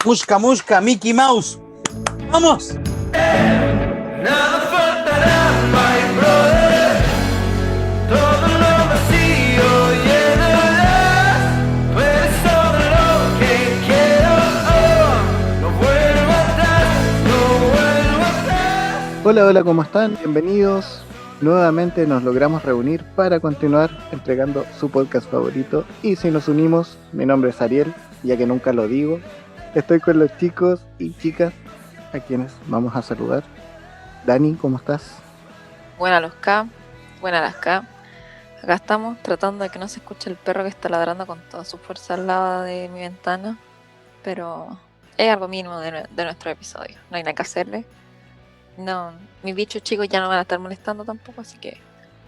Mushka Mushka, Mickey Mouse. ¡Vamos! Nada faltará, my brother. Todo lo vacío llenarás. Tú eres todo lo que quiero. No vuelvo atrás, no vuelvo atrás. Hola, ¿cómo están? Bienvenidos. Nuevamente nos logramos reunir para continuar entregando su podcast favorito. Y si nos unimos, mi nombre es Ariel, ya que nunca lo digo. Estoy con los chicos y chicas a quienes vamos a saludar. Dani, ¿cómo estás? Buenas los K, buenas las K. Acá estamos tratando de que no se escuche el perro que está ladrando con toda su fuerza al lado de mi ventana. Pero es algo mínimo de nuestro episodio. No hay nada que hacerle. No, mis bichos chicos ya no van a estar molestando tampoco, así que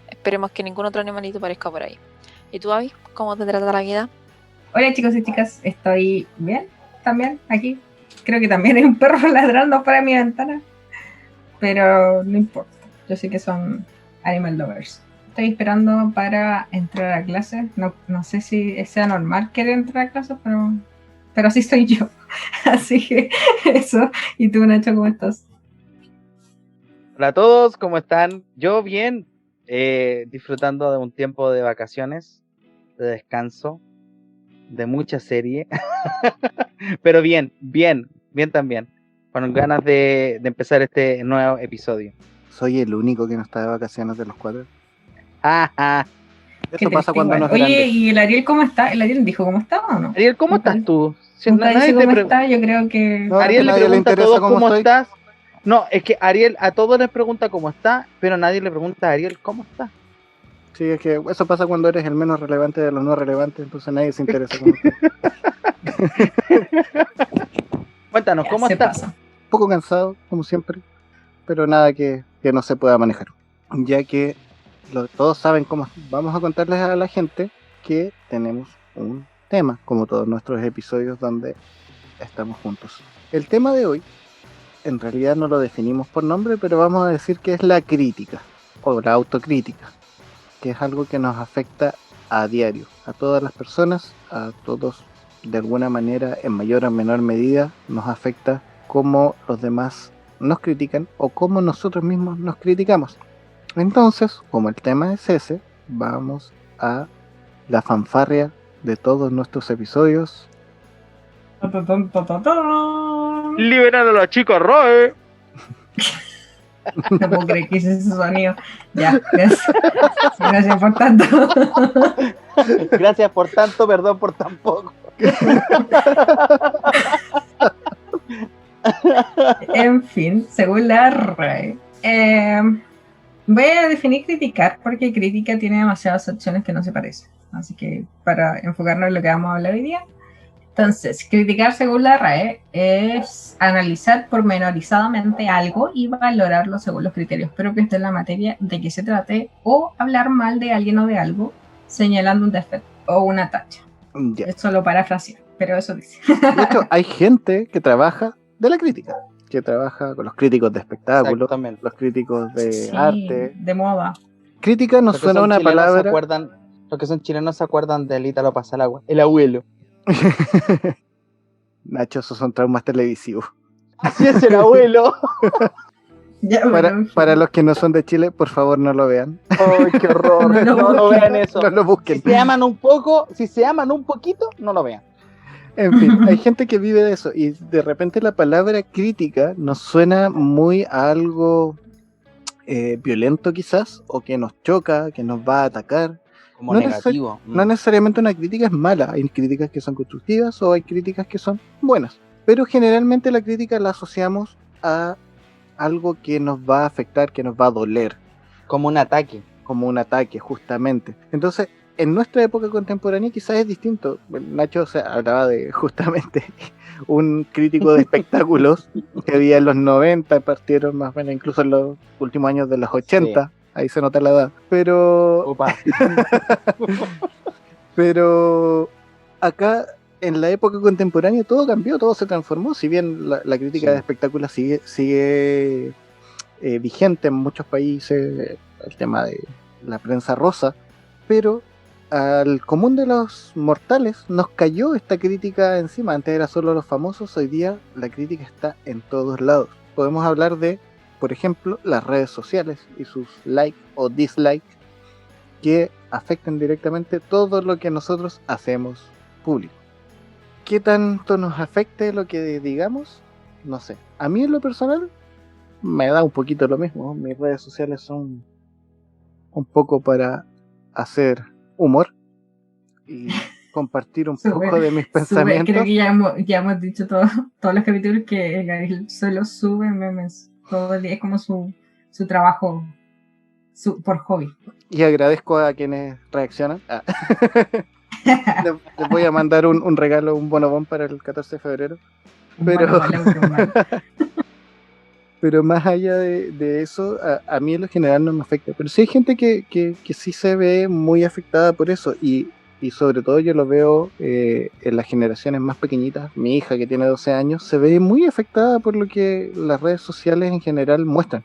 esperemos que ningún otro animalito aparezca por ahí. ¿Y tú, Abby? ¿Cómo te trata la vida? Hola chicos y chicas, estoy bien también aquí. Creo que también hay un perro ladrando para mi ventana, pero no importa. Yo sé que son animal lovers. Estoy esperando para entrar a clase. No sé si sea normal querer entrar a clase, pero así soy yo. Así que eso. ¿Y tú, Nacho, cómo estás? Hola a todos, ¿cómo están? Yo bien, disfrutando de un tiempo de vacaciones, de descanso, de mucha serie, pero bien también, con ganas de empezar este nuevo episodio. Soy el único que no está de vacaciones de los cuatro. Eso Qué pasa triste cuando igual. nos Oye, grandes. ¿y el Ariel cómo está? ¿El Ariel dijo cómo está o no? Ariel, ¿cómo estás tú? Si Nunca nadie dice te cómo pre- está, yo creo que... No, Ariel le a nadie le pregunta a interesa todos cómo cómo estoy. estás. No, es que Ariel a todos les pregunta cómo está, pero nadie le pregunta a Ariel cómo está. Sí, es que eso pasa cuando eres el menos relevante de los no relevantes, entonces nadie se interesa cómo estás. Cuéntanos, Ya, ¿cómo se estás? pasa. Un poco cansado, como siempre, pero nada que no se pueda manejar. Ya que todos saben cómo vamos a contarles a la gente que tenemos un tema, como todos nuestros episodios donde estamos juntos. El tema de hoy, en realidad no lo definimos por nombre, pero vamos a decir que es la crítica o la autocrítica, que es algo que nos afecta a diario, a todas las personas, a todos de alguna manera, en mayor o menor medida, nos afecta cómo los demás nos critican o cómo nosotros mismos nos criticamos. Entonces, como el tema es ese, vamos a la fanfarria de todos nuestros episodios. Liberando a los chicos, Roe. No puedo creer que hice ese sonido. Ya, gracias. Gracias por tanto. Gracias por tanto, perdón por tan poco. En fin, según la RAE, voy a definir criticar porque crítica tiene demasiadas opciones que no se parecen. Así que para enfocarnos en lo que vamos a hablar hoy día. Entonces, criticar según la RAE es analizar pormenorizadamente algo y valorarlo según los criterios propios de la materia de que se trate, o hablar mal de alguien o de algo señalando un defecto o una tacha. Ya. Esto lo parafraseo, pero eso dice. De hecho, hay gente que trabaja de la crítica, que trabaja con los críticos de espectáculos, Exactamente. los críticos de Sí, arte. de moda. Crítica nos Los que suena son una chilenos palabra. los que son chilenos se acuerdan del Ítalo Pasalagua, el abuelo. Nacho, esos son traumas televisivos. Así es el abuelo. Ya, Para los que no son de Chile, por favor no lo vean. Ay, qué horror. No lo No busquen. vean eso. No lo Si busquen. se aman un poco, si se aman un poquito, no lo vean. En fin, hay gente que vive de eso y de repente la palabra crítica nos suena muy a algo violento quizás, o que nos choca, que nos va a atacar. Como No negativo. No necesariamente una crítica es mala, hay críticas que son constructivas o hay críticas que son buenas, pero generalmente la crítica la asociamos a algo que nos va a afectar, que nos va a doler, Como un ataque. como un ataque justamente. Entonces, en nuestra época contemporánea quizás es distinto. Nacho hablaba de justamente un crítico de espectáculos que había en los 90, partieron más o menos incluso en los últimos años de los 80. Ahí se nota la edad. Opa. Pero acá en la época contemporánea todo cambió, todo se transformó. Si bien la crítica Sí. de espectáculos sigue vigente en muchos países, el tema de la prensa rosa, pero al común de los mortales nos cayó esta crítica encima. Antes era solo los famosos, hoy día la crítica está en todos lados. Podemos hablar de, por ejemplo, las redes sociales y sus like o dislike que afectan directamente todo lo que nosotros hacemos público. ¿Qué tanto nos afecte lo que digamos? No sé. A mí en lo personal me da un poquito lo mismo. Mis redes sociales son un poco para hacer humor y compartir un poco de mis pensamientos. Creo que ya hemos dicho todos los capítulos que el Gabriel solo sube memes todo el día, es como su trabajo por hobby. Y agradezco a quienes reaccionan. Les voy a mandar un regalo, un bonobón para el 14 de febrero. Pero más allá de eso, a mí en lo general no me afecta. Pero sí hay gente que sí se ve muy afectada por eso. Y sobre todo yo lo veo en las generaciones más pequeñitas. Mi hija, que tiene 12 años, se ve muy afectada por lo que las redes sociales en general muestran.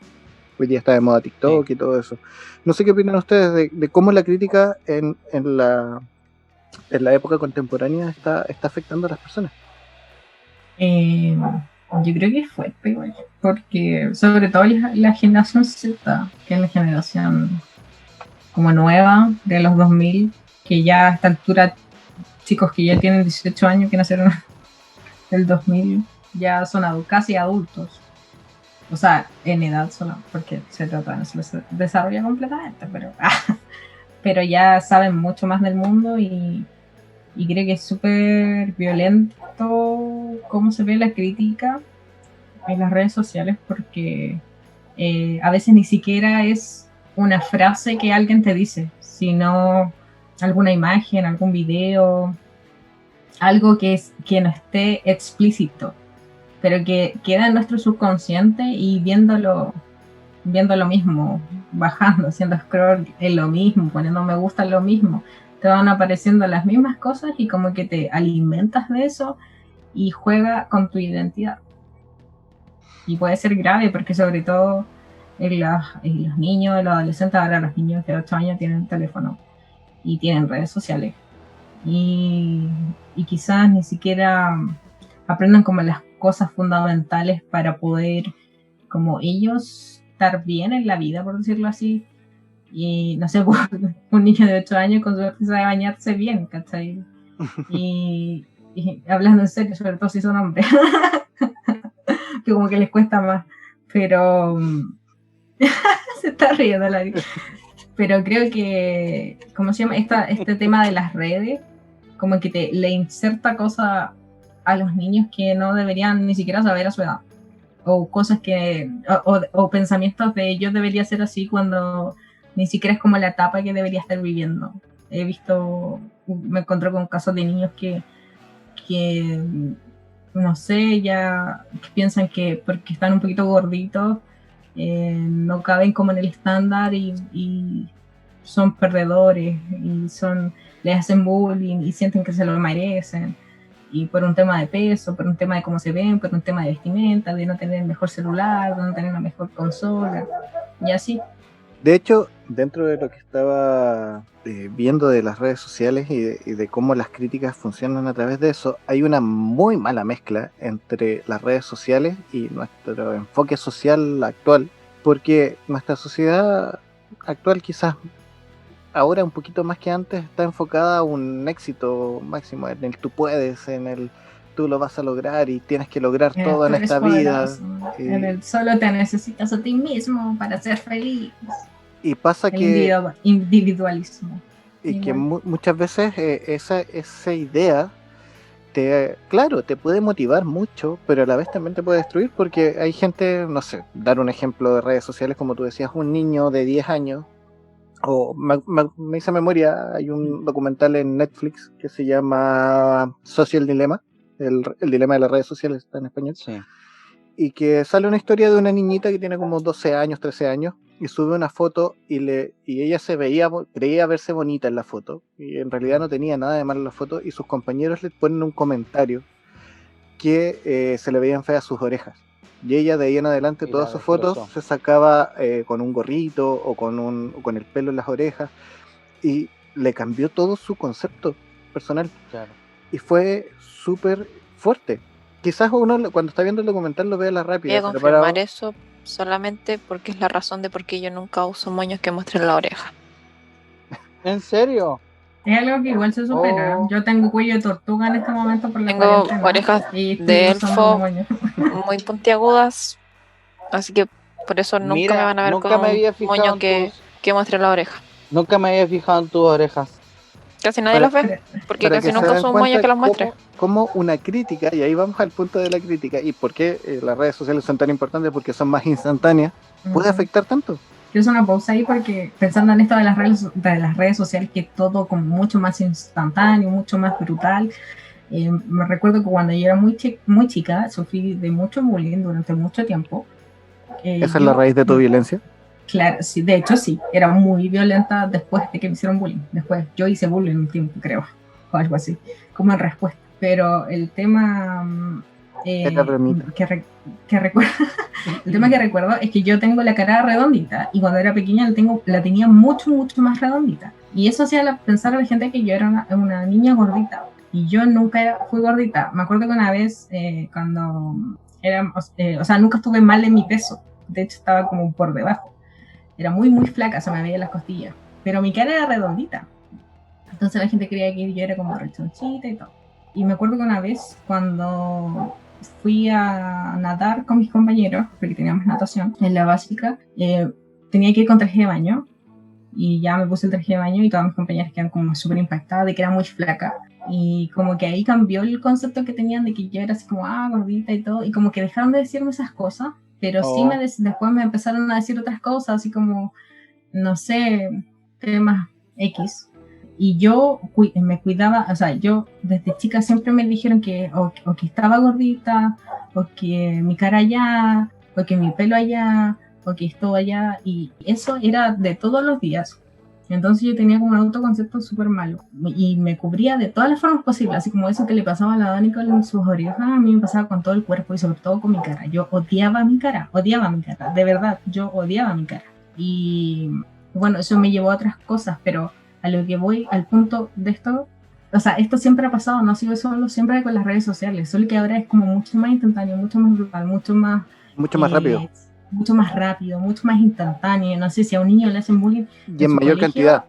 Hoy día está de moda TikTok y todo eso. No sé qué opinan ustedes de cómo la crítica en la época contemporánea está afectando a las personas. Yo creo que es fuerte igual, porque sobre todo la generación Z, que es la generación como nueva de los 2000, que ya a esta altura, chicos que ya tienen 18 años, que nacieron del 2000, ya son casi adultos. O sea, en edad solo, porque se trata de no se desarrolla completamente, pero ya saben mucho más del mundo y creo que es súper violento cómo se ve la crítica en las redes sociales, porque a veces ni siquiera es una frase que alguien te dice, sino alguna imagen, algún video, algo que no esté explícito, pero que queda en nuestro subconsciente y viendo lo mismo, bajando, haciendo scroll en lo mismo, poniendo me gusta en lo mismo, te van apareciendo las mismas cosas y como que te alimentas de eso y juega con tu identidad. Y puede ser grave porque sobre todo en los niños, en los adolescentes, ahora los niños de 8 años tienen teléfono y tienen redes sociales. Y quizás ni siquiera aprendan como las cosas fundamentales para poder como ellos estar bien en la vida, por decirlo así. Y no sé, un niño de 8 años con suerte sabe bañarse bien, ¿cachai? Y hablando en serio, sobre todo si son hombres, que como que les cuesta más, pero se está riendo la vida. Pero creo que, ¿cómo se llama? Este tema de las redes, como que le inserta cosas a los niños que no deberían ni siquiera saber a su edad, o cosas o pensamientos de yo debería ser así cuando ni siquiera es como la etapa que debería estar viviendo. Me encontré con casos de niños que no sé, ya que piensan que porque están un poquito gorditos no caben como en el estándar y son perdedores y les hacen bullying y sienten que se lo merecen, y por un tema de peso, por un tema de cómo se ven, por un tema de vestimenta, de no tener el mejor celular, de no tener la mejor consola y así. De hecho, dentro de lo que estaba viendo de las redes sociales y de cómo las críticas funcionan a través de eso, hay una muy mala mezcla entre las redes sociales y nuestro enfoque social actual, porque nuestra sociedad actual quizás ahora un poquito más que antes está enfocada a un éxito máximo, en el tú puedes, en el tú lo vas a lograr y tienes que lograr todo en esta vida. En el solo te necesitas a ti mismo para ser feliz. Y pasa que individualismo. Y que muchas veces esa idea claro, te puede motivar mucho, pero a la vez también te puede destruir, porque hay gente, no sé, dar un ejemplo de redes sociales, como tú decías, un niño de 10 años, o me hice memoria, hay un documental en Netflix que se llama Social Dilemma, el dilema de las redes sociales, está en español, Sí. y que sale una historia de una niñita que tiene como 12 años, 13 años, y sube una foto y ella creía verse bonita en la foto, y en realidad no tenía nada de malo en la foto, y sus compañeros le ponen un comentario que se le veían feas sus orejas. Y ella de ahí en adelante, todas sus fotos se sacaba con un gorrito o con el pelo en las orejas. Y le cambió todo su concepto personal Claro. y fue súper fuerte. Quizás uno cuando está viendo el documental lo ve a la Voy rápida, a pero confirmar eso solamente porque es la razón de por qué yo nunca uso moños que muestren la oreja. ¿En serio? Es algo que igual se supera. Oh. Yo tengo cuello de tortuga en este momento por la Tengo cuarentena. orejas Y estoy de usando elfo moños. muy puntiagudas, así que por eso nunca Mira, me van a ver nunca con me un había fijado moño en que muestre la oreja. Nunca me había fijado en tus orejas. Casi nadie Para- los ve, porque para casi que se nunca den uso un moño cuenta que los muestre. cómo una crítica, y ahí vamos al punto de la crítica, y por qué las redes sociales son tan importantes, porque son más instantáneas, puede Ujú. afectar tanto. Quiero hacer una pausa ahí porque pensando en esto de las redes sociales, que todo como mucho más instantáneo, mucho más brutal. Me recuerdo que cuando yo era muy chica, sufrí de mucho bullying durante mucho tiempo. Esa es la raíz de tu violencia. Claro, sí, de hecho sí, era muy violenta después de que me hicieron bullying. Después yo hice bullying un tiempo, creo, o algo así, como en respuesta. Pero el tema Era bromita. que recuerdo, el tema que recuerdo es que yo tengo la cara redondita y cuando era pequeña la tenía mucho, mucho más redondita. Y eso hacía pensar a la gente que yo era una niña gordita. Y yo nunca fui gordita. Me acuerdo que una vez cuando era, o sea, nunca estuve mal en mi peso. De hecho, estaba como por debajo. Era muy, muy flaca, se me veía las costillas. Pero mi cara era redondita. Entonces la gente creía que yo era como rechonchita y todo. Y me acuerdo que una vez cuando fui a nadar con mis compañeros, porque teníamos natación en la básica, tenía que ir con traje de baño. Y ya me puse el traje de baño y todas mis compañeras quedaron como súper impactadas de que era muy flaca. Y como que ahí cambió el concepto que tenían de que yo era así como, gordita y todo. Y como que dejaron de decirme esas cosas. Pero sí después me empezaron a decir otras cosas, así como, no sé, temas X. Y yo me cuidaba, o sea, yo desde chica siempre me dijeron que o que estaba gordita, o que mi cara allá, o que mi pelo allá, o que esto allá. Y eso era de todos los días. Entonces yo tenía como un autoconcepto súper malo y me cubría de todas las formas posibles, así como eso que le pasaba a la Dani con sus orejas, a mí me pasaba con todo el cuerpo y sobre todo con mi cara. Yo odiaba mi cara, de verdad, yo odiaba mi cara. Y bueno, eso me llevó a otras cosas, pero a lo que voy, al punto de esto, o sea, esto siempre ha pasado, no ha sido solo siempre con las redes sociales, solo que ahora es como mucho más instantáneo, mucho más brutal, mucho más rápido. Mucho más rápido, mucho más instantáneo. No sé, si a un niño le hacen bullying y en mayor cantidad.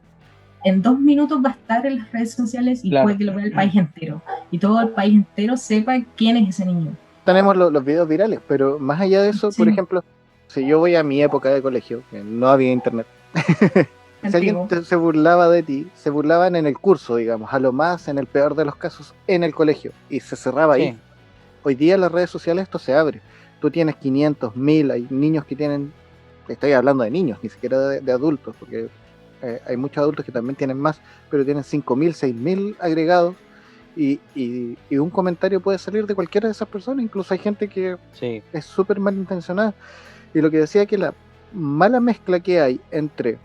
En 2 minutos va a estar en las redes sociales y puede que lo vea el país entero. Y todo el país entero sepa quién es ese niño. Tenemos los videos virales, pero más allá de eso, por ejemplo, si yo voy a mi época de colegio, que no había internet, si alguien se burlaba de ti, se burlaban en el curso, digamos, a lo más, en el peor de los casos, en el colegio, y se cerraba ahí. Hoy día en las redes sociales esto se abre. Tú tienes 500, 1000, hay niños que tienen, estoy hablando de niños, ni siquiera de adultos, porque hay muchos adultos que también tienen más, pero tienen 5000, 6000 agregados, y un comentario puede salir de cualquiera de esas personas. Incluso hay gente que es súper malintencionada. Y lo que decía, que la mala mezcla que hay entre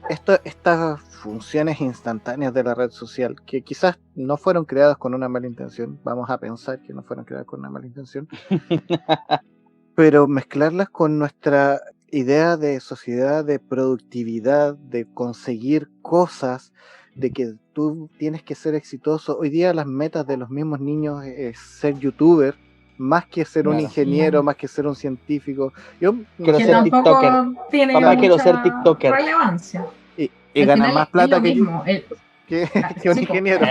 estas funciones instantáneas de la red social, que quizás no fueron creadas con una mala intención, vamos a pensar que no fueron creadas con una mala intención, pero mezclarlas con nuestra idea de sociedad, de productividad, de conseguir cosas, de que tú tienes que ser exitoso. Hoy día las metas de los mismos niños es ser youtuber, más que ser un ingeniero, más que ser un científico. Yo quiero ser TikToker. Papá, quiero ser TikToker. Relevancia. Y ganar más plata que un ingeniero.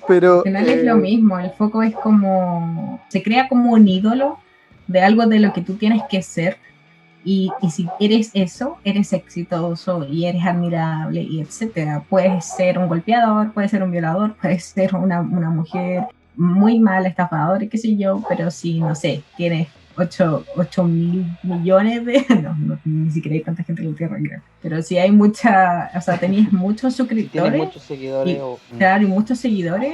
Pero al final es lo mismo, el foco es como, se crea como un ídolo de algo de lo que tú tienes que ser, y si eres eso, eres exitoso y eres admirable y etcétera. Puedes ser un golpeador, puedes ser un violador, puedes ser una mujer muy mala, estafadora, qué sé yo, pero si, no sé, tienes 8.000 millones de... No, ni siquiera hay tanta gente en la Tierra, creo. Pero si hay mucha... O sea, tenías muchos suscriptores. Tienes muchos seguidores. Claro, y muchos seguidores.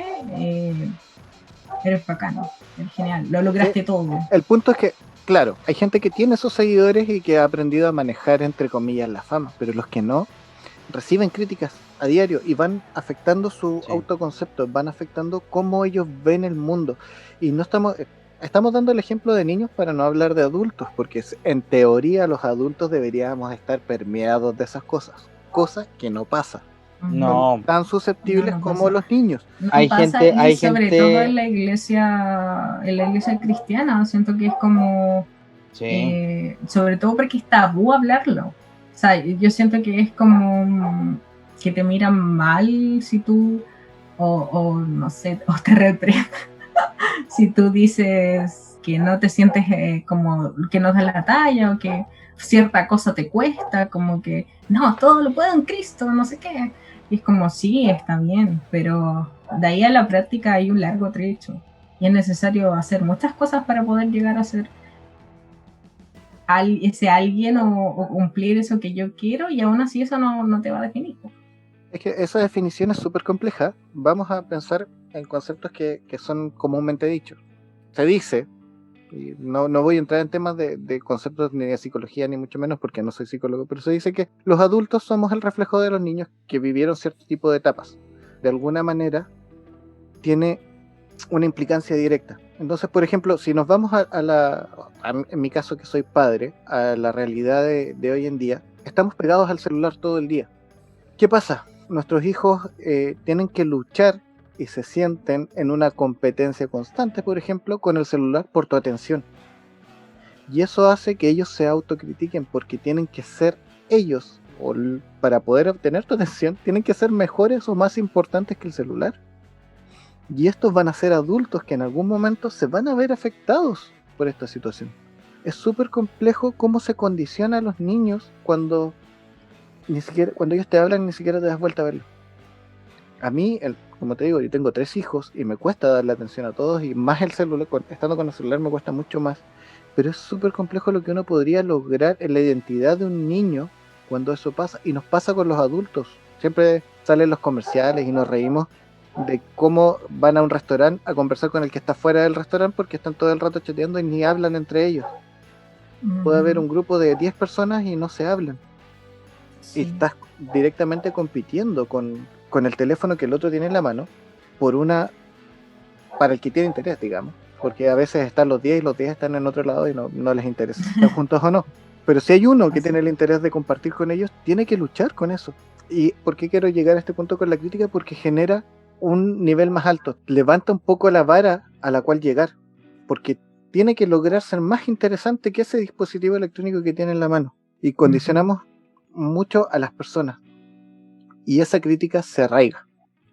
Eres bacano, eres genial, lo lograste todo. El punto es que, claro, hay gente que tiene esos seguidores y que ha aprendido a manejar, entre comillas, la fama, pero los que no, reciben críticas a diario y van afectando su autoconcepto, van afectando cómo ellos ven el mundo. Y no estamos dando el ejemplo de niños para no hablar de adultos, porque en teoría los adultos deberíamos estar permeados de esas cosas, cosa que no pasa. No, Tan susceptibles No, no como pasa. los niños. No Hay pasa, gente- y hay sobre gente- todo en la iglesia cristiana, siento que es como, sí. sobre todo porque es tabú hablarlo. O sea, yo siento que es como que te miran mal si tú, o no sé, o te reprimen si tú dices que no te sientes como que no das la talla o que cierta cosa te cuesta, como que no, todo lo puedo en Cristo, no sé qué. Y es como, sí, está bien, pero de ahí a la práctica hay un largo trecho y es necesario hacer muchas cosas para poder llegar a ser ese alguien o cumplir eso que yo quiero, y aún así eso no te va a definir. Es que esa definición es súper compleja. Vamos a pensar en conceptos que son comúnmente dichos. Se dice, y no voy a entrar en temas de conceptos ni de psicología, ni mucho menos porque no soy psicólogo, pero se dice que los adultos somos el reflejo de los niños que vivieron cierto tipo de etapas. De alguna manera, tiene una implicancia directa. Entonces, por ejemplo, si nos vamos en mi caso que soy padre, a la realidad de hoy en día, estamos pegados al celular todo el día. ¿Qué pasa? Nuestros hijos tienen que luchar y se sienten en una competencia constante, por ejemplo, con el celular por tu atención. Y eso hace que ellos se autocritiquen porque tienen que ser ellos, para poder obtener tu atención, tienen que ser mejores o más importantes que el celular. Y estos van a ser adultos que en algún momento se van a ver afectados por esta situación. Es súper complejo cómo se condiciona a los niños cuando ellos te hablan ni siquiera te das vuelta a verlo. A mí, como te digo, yo tengo 3 hijos y me cuesta darle atención a todos, y más el celular, estando con el celular me cuesta mucho más. Pero es súper complejo lo que uno podría lograr en la identidad de un niño cuando eso pasa, y nos pasa con los adultos. Siempre salen los comerciales y nos reímos de cómo van a un restaurante a conversar con el que está fuera del restaurante porque están todo el rato chateando y ni hablan entre ellos. Puede haber un grupo de 10 personas y no se hablan. Sí. Y estás directamente compitiendo con el teléfono que el otro tiene en la mano para el que tiene interés, digamos, porque a veces están los 10 y los 10 están en otro lado y no les interesa si están juntos o no. Pero si hay uno que tiene el interés de compartir con ellos, tiene que luchar con eso. ¿Y por qué quiero llegar a este punto con la crítica? Porque genera un nivel más alto, levanta un poco la vara a la cual llegar, porque tiene que lograr ser más interesante que ese dispositivo electrónico que tiene en la mano, y condicionamos mucho a las personas y esa crítica se arraiga.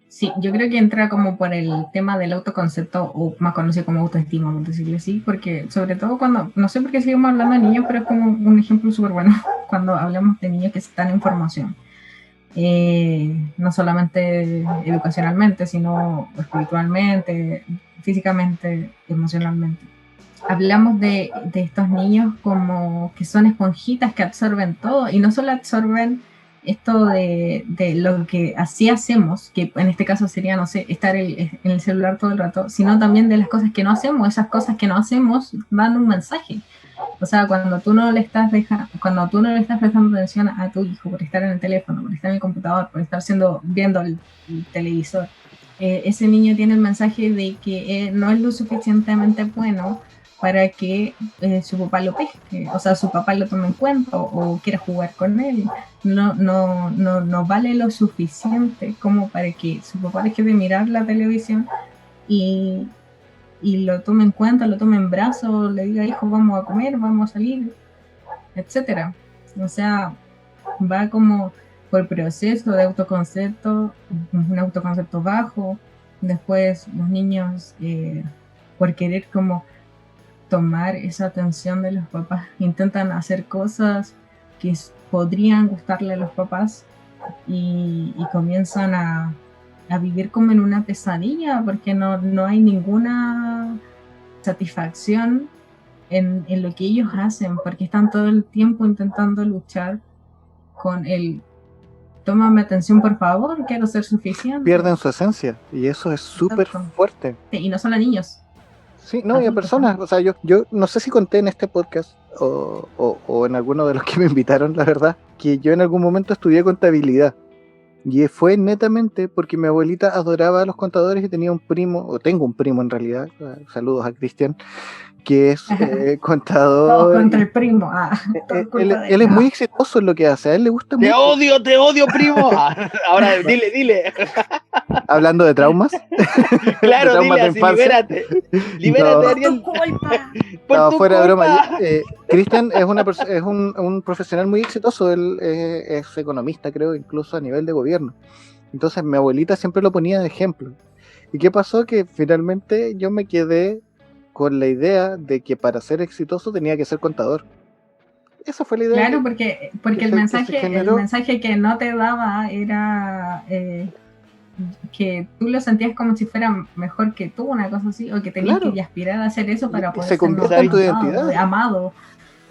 Sí, yo creo que entra como por el tema del autoconcepto, o más conocido como autoestima, por decirlo así, porque sobre todo cuando, no sé por qué seguimos hablando de niños, pero es como un ejemplo súper bueno cuando hablamos de niños que están en formación. No solamente educacionalmente, sino espiritualmente, físicamente, emocionalmente. Hablamos de estos niños como que son esponjitas que absorben todo, y no solo absorben esto de lo que así hacemos, que en este caso sería, no sé, estar en el celular todo el rato, sino también de las cosas que no hacemos. Esas cosas que no hacemos dan un mensaje. O sea, cuando tú no le estás prestando atención a tu hijo por estar en el teléfono, por estar en el computador, por estar viendo el televisor, ese niño tiene el mensaje de que no es lo suficientemente bueno para que su papá lo pesque, o sea, su papá lo tome en cuenta o quiera jugar con él. No vale lo suficiente como para que su papá deje de mirar la televisión y lo tome en cuenta, lo tome en brazos, le diga, hijo, vamos a comer, vamos a salir, etcétera. O sea, va como por proceso de autoconcepto, un autoconcepto bajo. Después los niños, por querer como tomar esa atención de los papás, intentan hacer cosas que podrían gustarle a los papás, y comienzan a vivir como en una pesadilla, porque no hay ninguna satisfacción en lo que ellos hacen, porque están todo el tiempo intentando luchar con el tómame atención por favor, quiero ser suficiente. Pierden su esencia y eso es súper fuerte. Y no solo a niños. Sí, no, y a personas. O sea, yo no sé si conté en este podcast o en alguno de los que me invitaron, la verdad, que yo en algún momento estudié contabilidad. Y fue netamente porque mi abuelita adoraba a los contadores y tenía un primo, o tengo un primo en realidad, saludos a Cristian, que es Todos contador. contra el primo. Todo Él, culpa de él es él. muy exitoso en lo que hace, a él le gusta Te mucho. odio, primo. Ahora, dile. Hablando de traumas, Claro, de traumas dile de así, infancia. libérate, No. Por Ariel, tu culpa. por No, tu fuera de broma. culpa. Cristian es un profesional muy exitoso, él es economista, creo, incluso a nivel de gobierno. Entonces mi abuelita siempre lo ponía de ejemplo. ¿Y qué pasó? Que finalmente yo me quedé con la idea de que para ser exitoso tenía que ser contador. Esa fue la idea. Claro, porque que el se mensaje, generó. que no te daba era que tú lo sentías como si fuera mejor que tú, una cosa así, o que tenías Claro. que aspirar a hacer eso para Y poder se ser convierte en tu notado, identidad. amado.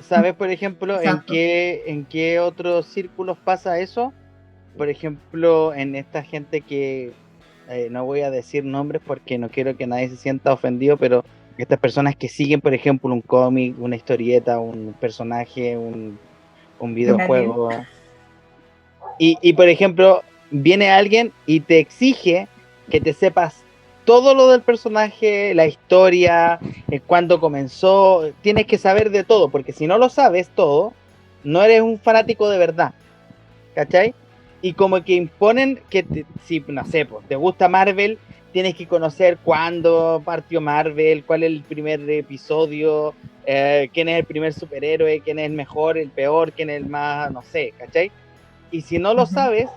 ¿Sabes, por ejemplo, Exacto. en qué otros círculos pasa eso? Por ejemplo, en esta gente que no voy a decir nombres porque no quiero que nadie se sienta ofendido, pero estas personas que siguen, por ejemplo, un cómic, una historieta, un personaje, un videojuego. Y, por ejemplo, viene alguien y te exige que te sepas todo lo del personaje, la historia, cuándo comenzó, tienes que saber de todo, porque si no lo sabes todo, no eres un fanático de verdad, ¿cachai? Y como que imponen que, si, no sé, pues, te gusta Marvel, tienes que conocer cuándo partió Marvel, cuál es el primer episodio, quién es el primer superhéroe, quién es el mejor, el peor, quién es el más, no sé, ¿cachai? Y si no lo sabes,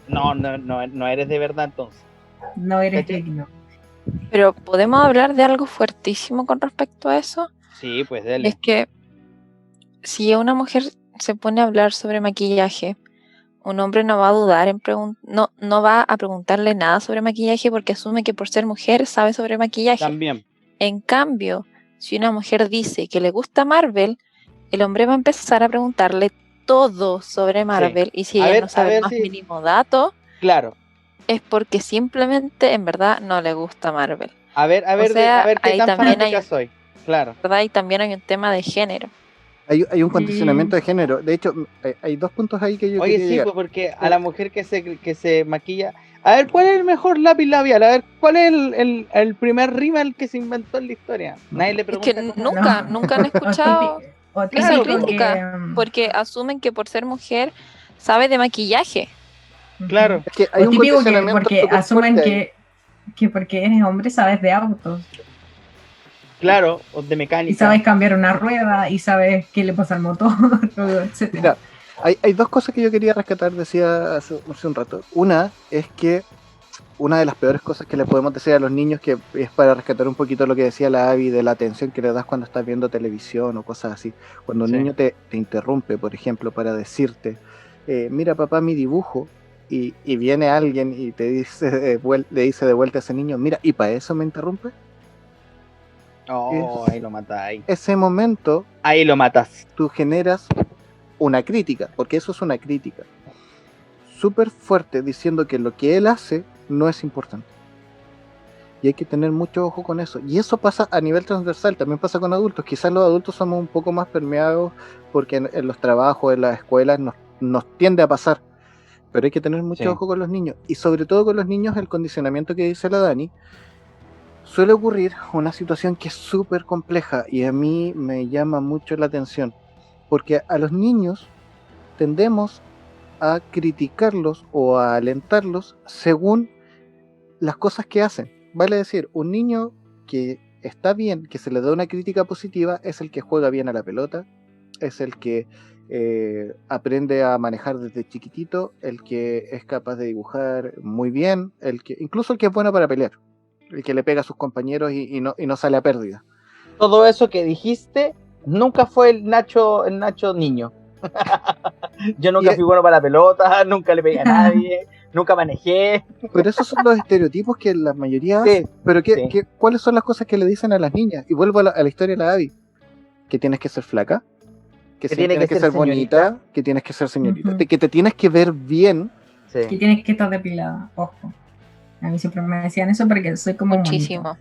no eres de verdad entonces. No eres ¿Cachai? digno. Pero podemos hablar de algo fuertísimo con respecto a eso. Sí, pues Es dale. que si una mujer se pone a hablar sobre maquillaje, un hombre no va a dudar en no va a preguntarle nada sobre maquillaje porque asume que por ser mujer sabe sobre maquillaje. También. En cambio, si una mujer dice que le gusta Marvel, el hombre va a empezar a preguntarle todo sobre Marvel y si A ella ver, no sabe a el ver más si- mínimo dato, Claro. es porque simplemente en verdad no le gusta Marvel. A ver, O sea, a ver qué ahí tan también fanática hay soy. Claro. ¿verdad? Y también hay un tema de género. Hay un condicionamiento de género. De hecho, hay dos puntos ahí que yo Oye, quería sí, llegar. pues porque a la mujer que se maquilla. A ver, ¿cuál es el mejor lápiz labial? A ver, ¿cuál es el primer rímel que se inventó en la historia? Nadie le Es pregunta que cosas así. nunca han escuchado O esa Claro, crítica, porque asumen que por ser mujer sabe de maquillaje. Claro. Es que hay O un típico que condicionamiento porque súper asumen fuerte ahí. que porque eres hombre sabes de autos Claro, o de y mecánica. sabes cambiar una rueda y sabes qué le pasa al motor, etc. Mira, hay dos cosas que yo quería rescatar, decía hace un rato. Una es que una de las peores cosas que le podemos decir a los niños, que es para rescatar un poquito lo que decía la Abby de la atención que le das cuando estás viendo televisión o cosas así. Cuando un Sí. niño te interrumpe, por ejemplo, para decirte, mira papá mi dibujo, y viene alguien y te dice le dice de vuelta a ese niño, mira, ¿y para eso me interrumpe? Oh, ahí lo matas. Ese momento Ahí lo matas. tú generas una crítica, porque eso es una crítica súper fuerte, diciendo que lo que él hace no es importante. Y hay que tener mucho ojo con eso. Y eso pasa a nivel transversal, también pasa con adultos. Quizás los adultos somos un poco más permeados porque en los trabajos, en las escuelas nos tiende a pasar. Pero hay que tener mucho Sí. ojo con los niños. Y sobre todo con los niños, el condicionamiento que dice la Dani, suele ocurrir una situación que es súper compleja y a mí me llama mucho la atención. Porque a los niños tendemos a criticarlos o a alentarlos según las cosas que hacen. Vale decir, un niño que está bien, que se le da una crítica positiva, es el que juega bien a la pelota, es el que aprende a manejar desde chiquitito, el que es capaz de dibujar muy bien, incluso el que es bueno para pelear, el que le pega a sus compañeros y no sale a pérdida. Todo eso que dijiste nunca fue el Nacho niño. Yo nunca Y- fui bueno para la pelota, nunca le pegué a nadie, nunca manejé. Pero esos son los estereotipos que la mayoría Sí, hace. Pero sí. ¿cuáles son las cosas que le dicen a las niñas? Y vuelvo a la historia de la Abby. Que tienes que ser flaca, que Que sí, tienes que ser señorita. bonita, que tienes que ser señorita, Ujú. que te tienes que ver bien. Que Sí. tienes que estar depilada, ojo. A mí siempre me decían eso porque soy como un monito. Muchísimo.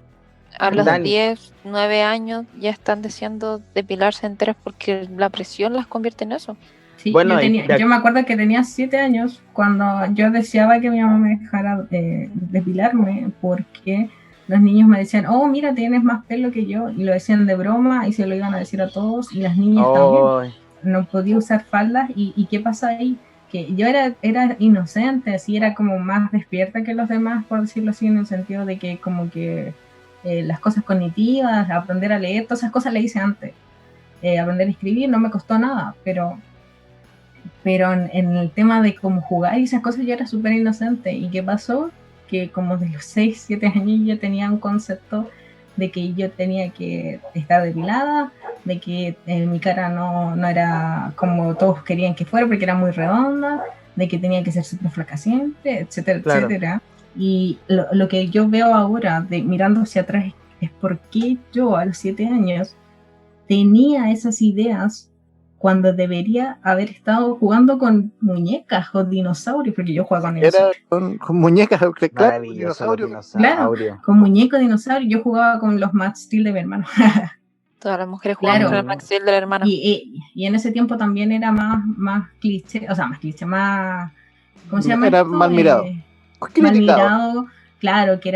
A los Dani. 10, 9 años ya están deseando depilarse enteras porque la presión las convierte en eso. Sí, Bueno, yo me acuerdo que tenía 7 años cuando yo deseaba que mi mamá me dejara depilarme porque los niños me decían, oh, mira, tienes más pelo que yo, y lo decían de broma y se lo iban a decir a todos y las niñas también. oh, No podía usar faldas y ¿qué pasa ahí? Que yo era inocente, así era como más despierta que los demás, por decirlo así, en el sentido de que como que las cosas cognitivas, aprender a leer, todas esas cosas le hice antes. Aprender a escribir no me costó nada, pero en el tema de cómo jugar y esas cosas yo era súper inocente. ¿Y qué pasó? Que como de los 6, 7 años yo tenía un concepto de que yo tenía que estar depilada, de que mi cara no era como todos querían que fuera porque era muy redonda, de que tenía que ser súper flaca siempre, etcétera, Claro. etcétera. Y lo que yo veo ahora, mirando hacia atrás, es por qué yo a los 7 años tenía esas ideas cuando debería haber estado jugando con muñecas o dinosaurios, porque yo jugaba con Era dinosaurios. con muñecas, claro, maravilloso los dinosaurio. dinosaurios. Con muñecos dinosaurios, yo jugaba con los Max Steel de mi hermano. Todas las mujeres jugaban Claro. con el Max Steel del hermano. Y en ese tiempo también era más cliché, o sea, más cliché, más... ¿Cómo se llama Era esto? mal mirado. Mal Criticado. mirado, claro, que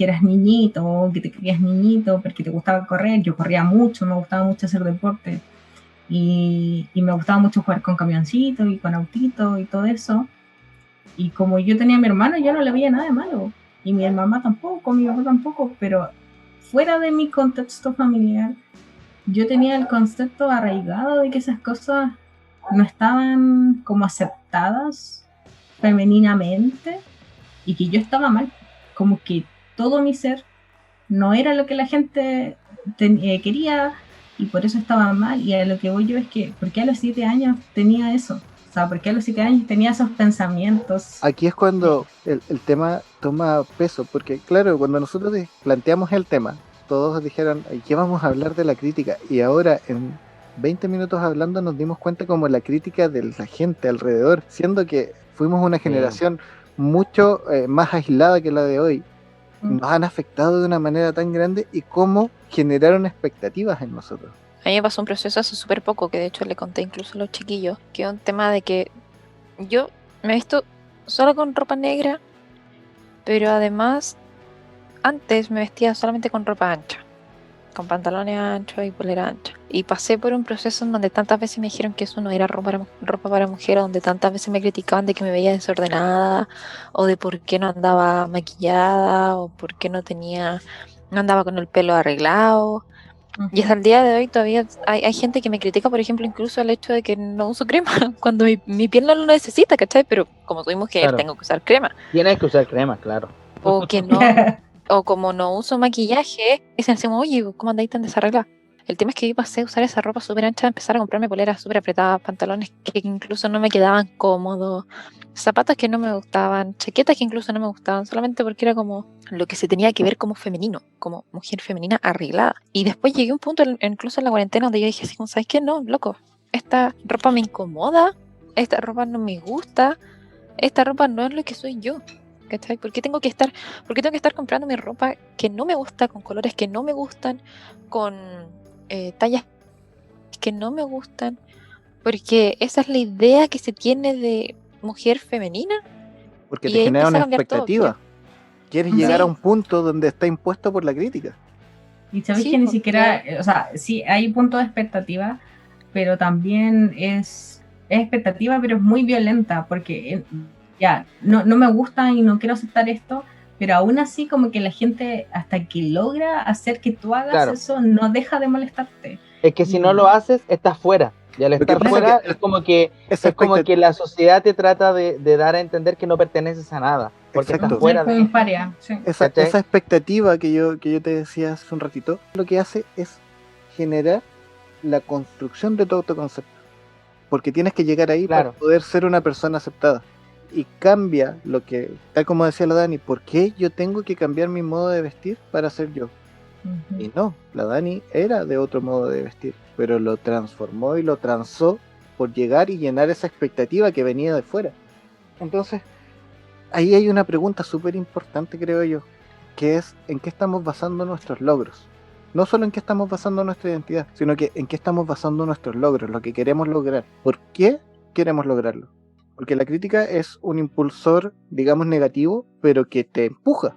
eras niñito, que te creías niñito, porque te gustaba correr. Yo corría mucho, me gustaba mucho hacer deporte. Y me gustaba mucho jugar con camioncitos y con autitos y todo eso. Y como yo tenía a mi hermano, yo no le veía nada de malo. Y mi mamá tampoco, mi papá tampoco, pero fuera de mi contexto familiar, yo tenía el concepto arraigado de que esas cosas no estaban como aceptadas femeninamente y que yo estaba mal. Como que todo mi ser no era lo que la gente quería y por eso estaba mal. Y a lo que voy yo es que, ¿por qué a los 7 años tenía eso? O sea, ¿por qué a los 7 años tenía esos pensamientos? Aquí es cuando el tema toma peso, porque claro, cuando nosotros planteamos el tema, todos dijeron, ¿qué vamos a hablar de la crítica? Y ahora en 20 minutos hablando nos dimos cuenta como la crítica de la gente alrededor, siendo que fuimos una generación mucho más aislada que la de hoy, nos han afectado de una manera tan grande y cómo generaron expectativas en nosotros. A mí me pasó un proceso hace súper poco, que de hecho le conté incluso a los chiquillos, que es un tema de que yo me he visto solo con ropa negra, pero además antes me vestía solamente con ropa ancha, con pantalones anchos y polera ancha. Y pasé por un proceso en donde tantas veces me dijeron que eso no era ropa para mujer, donde tantas veces me criticaban de que me veía desordenada, o de por qué no andaba maquillada, o por qué no andaba con el pelo arreglado. Y hasta el día de hoy todavía hay gente que me critica, por ejemplo, incluso el hecho de que no uso crema, cuando mi piel no lo necesita, ¿cachai? Pero como soy mujer, Claro. tengo que usar crema. Tienes que usar crema, claro. O que no, o como no uso maquillaje, dicen así, oye, ¿cómo andáis tan desarreglada? El tema es que yo pasé a usar esa ropa súper ancha, a empezar a comprarme poleras súper apretadas, pantalones que incluso no me quedaban cómodos, zapatos que no me gustaban, chaquetas que incluso no me gustaban, solamente porque era como lo que se tenía que ver como femenino, como mujer femenina arreglada. Y después llegué a un punto, incluso en la cuarentena, donde yo dije así, como, ¿sabes qué? No, loco, esta ropa me incomoda, esta ropa no me gusta, esta ropa no es lo que soy yo. ¿Cachai? ¿Por qué tengo que estar comprando mi ropa que no me gusta, con colores que no me gustan, con tallas que no me gustan? Porque esa es la idea que se tiene de mujer femenina. Porque Y te ahí genera empieza una a cambiar todo, expectativa. Quieres Sí. llegar a un punto donde está impuesto por la crítica. Y sabéis Sí, que ni porque- siquiera, o sea, sí hay puntos de expectativa, pero también es expectativa, pero es muy violenta, porque ya, no me gusta y no quiero aceptar esto, pero aún así como que la gente, hasta que logra hacer que tú hagas Claro. eso, no deja de molestarte. Es que si no lo haces, estás fuera. Y al Lo que estar pasa fuera, que es como que esa la sociedad te trata de dar a entender que no perteneces a nada. Porque Exacto. estás fuera Es como de... un paria, sí. Esa ¿Cachai? expectativa que yo te decía hace un ratito, lo que hace es generar la construcción de tu autoconcepto. Porque tienes que llegar ahí Claro. para poder ser una persona aceptada. Y cambia lo que, tal como decía la Dani, ¿por qué yo tengo que cambiar mi modo de vestir para ser yo? Ujú. Y no, la Dani era de otro modo de vestir, pero lo transformó y lo transó por llegar y llenar esa expectativa que venía de fuera. Entonces, ahí hay una pregunta súper importante, creo yo, que es ¿en qué estamos basando nuestros logros? No solo en qué estamos basando nuestra identidad, sino que en qué estamos basando nuestros logros, lo que queremos lograr. ¿Por qué queremos lograrlo. Porque la crítica es un impulsor, digamos, negativo, pero que te empuja.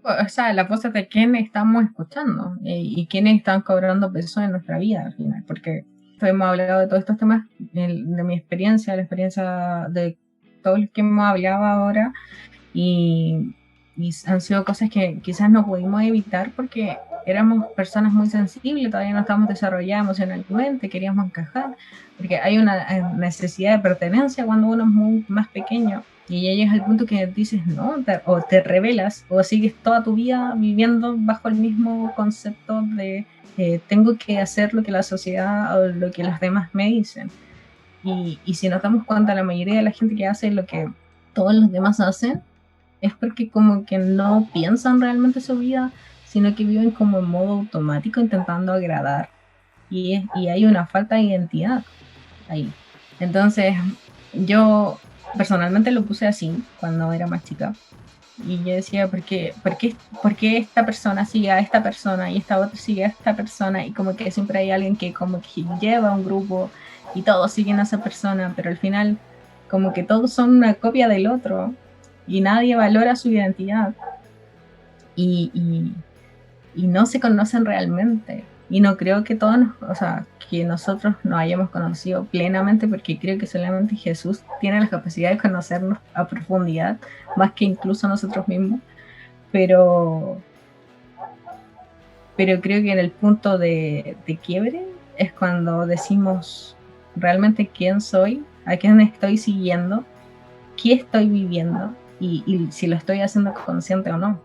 O sea, la cosa de quién estamos escuchando y quiénes están cobrando peso en nuestra vida al final, porque hemos hablado de todos estos temas, de mi experiencia, la experiencia de todos los que hemos hablado ahora, y han sido cosas que quizás no pudimos evitar porque éramos personas muy sensibles, todavía no estamos desarrolladas emocionalmente, queríamos encajar, porque hay una necesidad de pertenencia cuando uno es muy más pequeño. Y ya llegas al punto que dices, no, o te rebelas, o sigues toda tu vida viviendo bajo el mismo concepto de tengo que hacer lo que la sociedad o lo que los demás me dicen. Y si nos damos cuenta, la mayoría de la gente que hace lo que todos los demás hacen, es porque como que no piensan realmente su vida, sino que viven como en modo automático intentando agradar. Y hay una falta de identidad ahí. Entonces, yo personalmente lo puse así cuando era más chica. Y yo decía, ¿por qué esta persona sigue a esta persona y esta otra sigue a esta persona? Y como que siempre hay alguien que como que lleva un grupo y todos siguen a esa persona, pero al final como que todos son una copia del otro y nadie valora su identidad. Y no se conocen realmente. Y no creo que que nosotros nos hayamos conocido plenamente, porque creo que solamente Jesús tiene la capacidad de conocernos a profundidad, más que incluso nosotros mismos. Pero creo que en el punto de quiebre es cuando decimos realmente quién soy, a quién estoy siguiendo, qué estoy viviendo y si lo estoy haciendo consciente o no.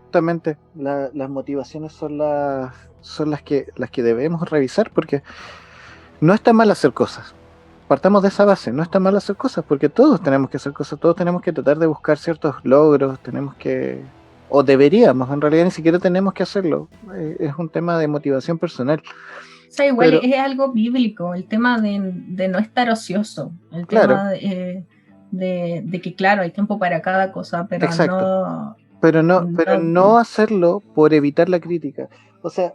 Justamente las motivaciones son las que debemos revisar, porque no está mal hacer cosas. Partamos de esa base, no está mal hacer cosas, porque todos tenemos que hacer cosas, todos tenemos que tratar de buscar ciertos logros, o deberíamos, en realidad ni siquiera tenemos que hacerlo, es un tema de motivación personal. O sea, igual Pero- es algo bíblico, el tema de no estar ocioso, el Claro. tema de que, claro, hay tiempo para cada cosa, pero Exacto. Pero no hacerlo por evitar la crítica. O sea,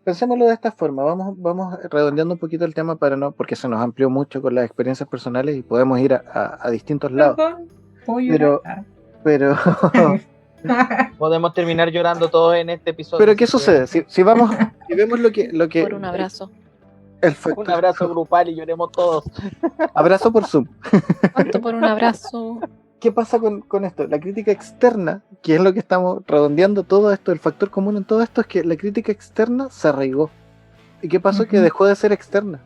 pensémoslo de esta forma, vamos redondeando un poquito el tema porque se nos amplió mucho con las experiencias personales y podemos ir a distintos lados. Perdón, puedo Pero, llorar. pero, Podemos terminar llorando todos en este episodio. pero ¿qué así que sucede? Si vemos lo que Por un abrazo. el factor- Un abrazo grupal y lloremos todos. abrazo por Zoom. ¿Cuánto por un abrazo? ¿Qué pasa con esto? La crítica externa, que es lo que estamos redondeando todo esto, el factor común en todo esto es que la crítica externa se arraigó. ¿Y qué pasó? Que Ujú. dejó de ser externa,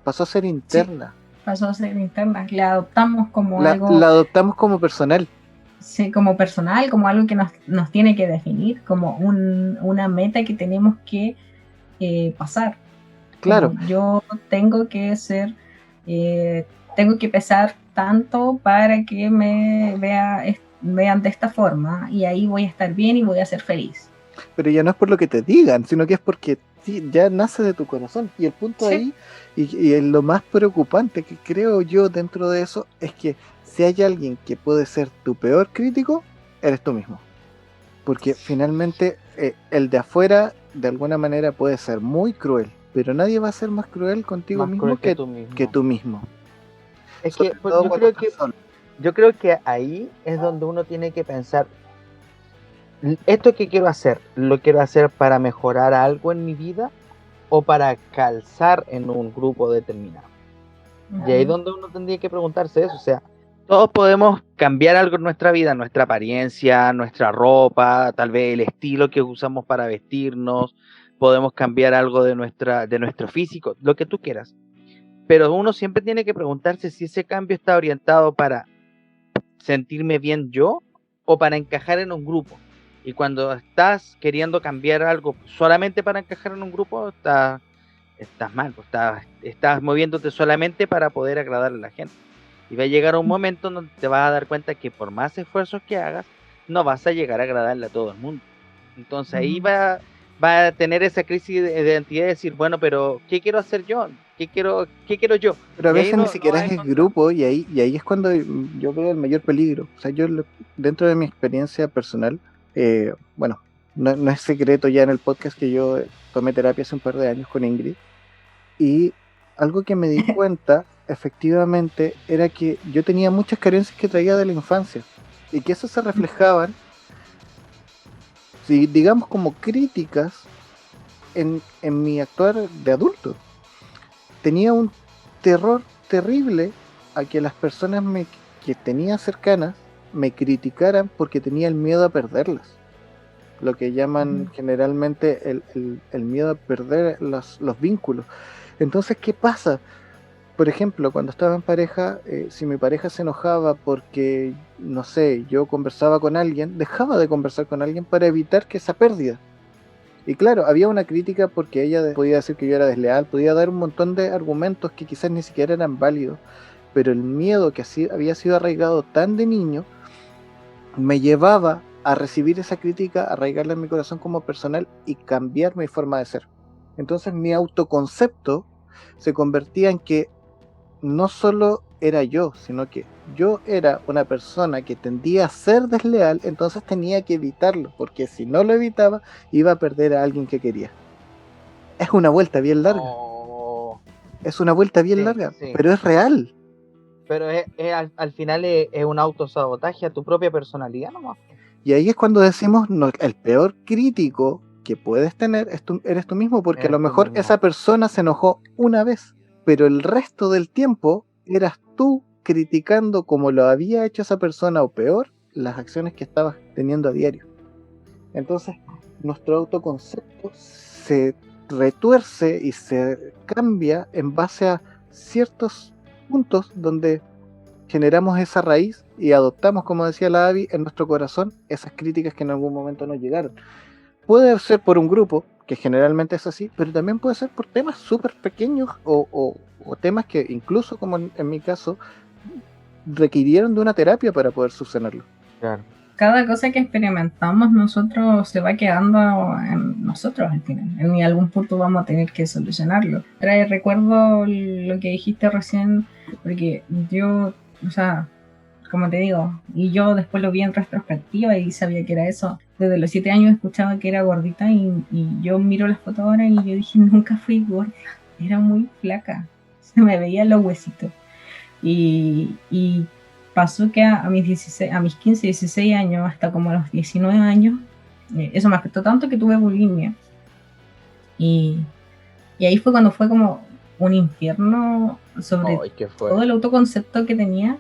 pasó a ser interna. Pasó a ser interna, la adoptamos como La algo, adoptamos como personal. sí, como personal, como algo que nos tiene que definir, como una meta que tenemos que pasar. Claro, Como yo tengo que ser, tengo que pesar tanto para que me vean de esta forma y ahí voy a estar bien y voy a ser feliz. pero ya no es por lo que te digan, sino que es porque sí, ya nace de tu corazón. Y el punto Sí. ahí, y es lo más preocupante que creo yo dentro de eso, es que si hay alguien que puede ser tu peor crítico, eres tú mismo. Porque finalmente el de afuera de alguna manera puede ser muy cruel, pero nadie va a ser más cruel contigo Más mismo cruel que tú mismo. tú mismo. Es Sobre que pues, todo yo cuando creo que estás solo. Yo creo que ahí es donde uno tiene que pensar, ¿esto que quiero hacer? ¿Lo quiero hacer para mejorar algo en mi vida o para calzar en un grupo determinado? Y ahí es donde uno tendría que preguntarse eso, o sea, todos podemos cambiar algo en nuestra vida, nuestra apariencia, nuestra ropa, tal vez el estilo que usamos para vestirnos, podemos cambiar algo de nuestro físico, lo que tú quieras. Pero uno siempre tiene que preguntarse si ese cambio está orientado para sentirme bien yo o para encajar en un grupo. Y cuando estás queriendo cambiar algo solamente para encajar en un grupo, estás mal, pues estás moviéndote solamente para poder agradar a la gente. Y va a llegar un momento donde te vas a dar cuenta que por más esfuerzos que hagas, no vas a llegar a agradarle a todo el mundo. Entonces ahí va a tener esa crisis de identidad de decir, bueno, pero ¿qué quiero hacer yo? ¿Qué quiero yo? Pero a Y ahí veces no- ni siquiera no es hay el grupo y ahí es cuando yo veo el mayor peligro. O sea, dentro de mi experiencia personal, bueno, no es secreto ya en el podcast que yo tomé terapia hace un par de años con Ingrid y algo que me di cuenta efectivamente era que yo tenía muchas carencias que traía de la infancia y que eso se reflejaban, si digamos como críticas en mi actuar de adulto. Tenía un terror terrible a que las personas que tenía cercanas me criticaran porque tenía el miedo a perderlas. Lo que llaman generalmente el miedo a perder los vínculos. Entonces, ¿qué pasa? Por ejemplo, cuando estaba en pareja, si mi pareja se enojaba porque, no sé, yo conversaba con alguien, dejaba de conversar con alguien para evitar que esa pérdida. Y claro, había una crítica porque ella podía decir que yo era desleal, podía dar un montón de argumentos que quizás ni siquiera eran válidos, pero el miedo que así había sido arraigado tan de niño me llevaba a recibir esa crítica, arraigarla en mi corazón como personal y cambiar mi forma de ser. Entonces mi autoconcepto se convertía en que no solo era yo, sino que yo era una persona que tendía a ser desleal, entonces tenía que evitarlo, porque si no lo evitaba, iba a perder a alguien que quería. Es una vuelta bien larga, Oh, es una vuelta bien sí, larga, sí. pero es real. Pero al final es un autosabotaje a tu propia personalidad nomás. Y ahí es cuando decimos, no, el peor crítico que puedes tener eres tú mismo, porque a Eres lo tú mejor mismo. esa persona se enojó una vez, pero el resto del tiempo eras tú criticando como lo había hecho esa persona o peor, las acciones que estabas teniendo a diario. Entonces, nuestro autoconcepto se retuerce y se cambia en base a ciertos puntos donde generamos esa raíz y adoptamos, como decía la Abby, en nuestro corazón esas críticas que en algún momento nos llegaron. Puede ser por un grupo, que generalmente es así, pero también puede ser por temas súper pequeños o temas que incluso, como en mi caso, requirieron de una terapia para poder subsanarlo. Claro. Cada cosa que experimentamos nosotros se va quedando en nosotros al final. En algún punto vamos a tener que solucionarlo. Recuerdo lo que dijiste recién, porque yo, o sea, como te digo, y yo después lo vi en retrospectiva y sabía que era eso. Desde los 7 años escuchaba que era gordita y yo miro las fotos ahora y yo dije, nunca fui gorda, era muy flaca, se me veían los huesitos. Y pasó que a mis 15, 16 años, hasta como a los 19 años, eso me afectó tanto que tuve bulimia. Y ahí fue cuando fue como un infierno sobre Ay, qué todo fuerte. el autoconcepto que tenía,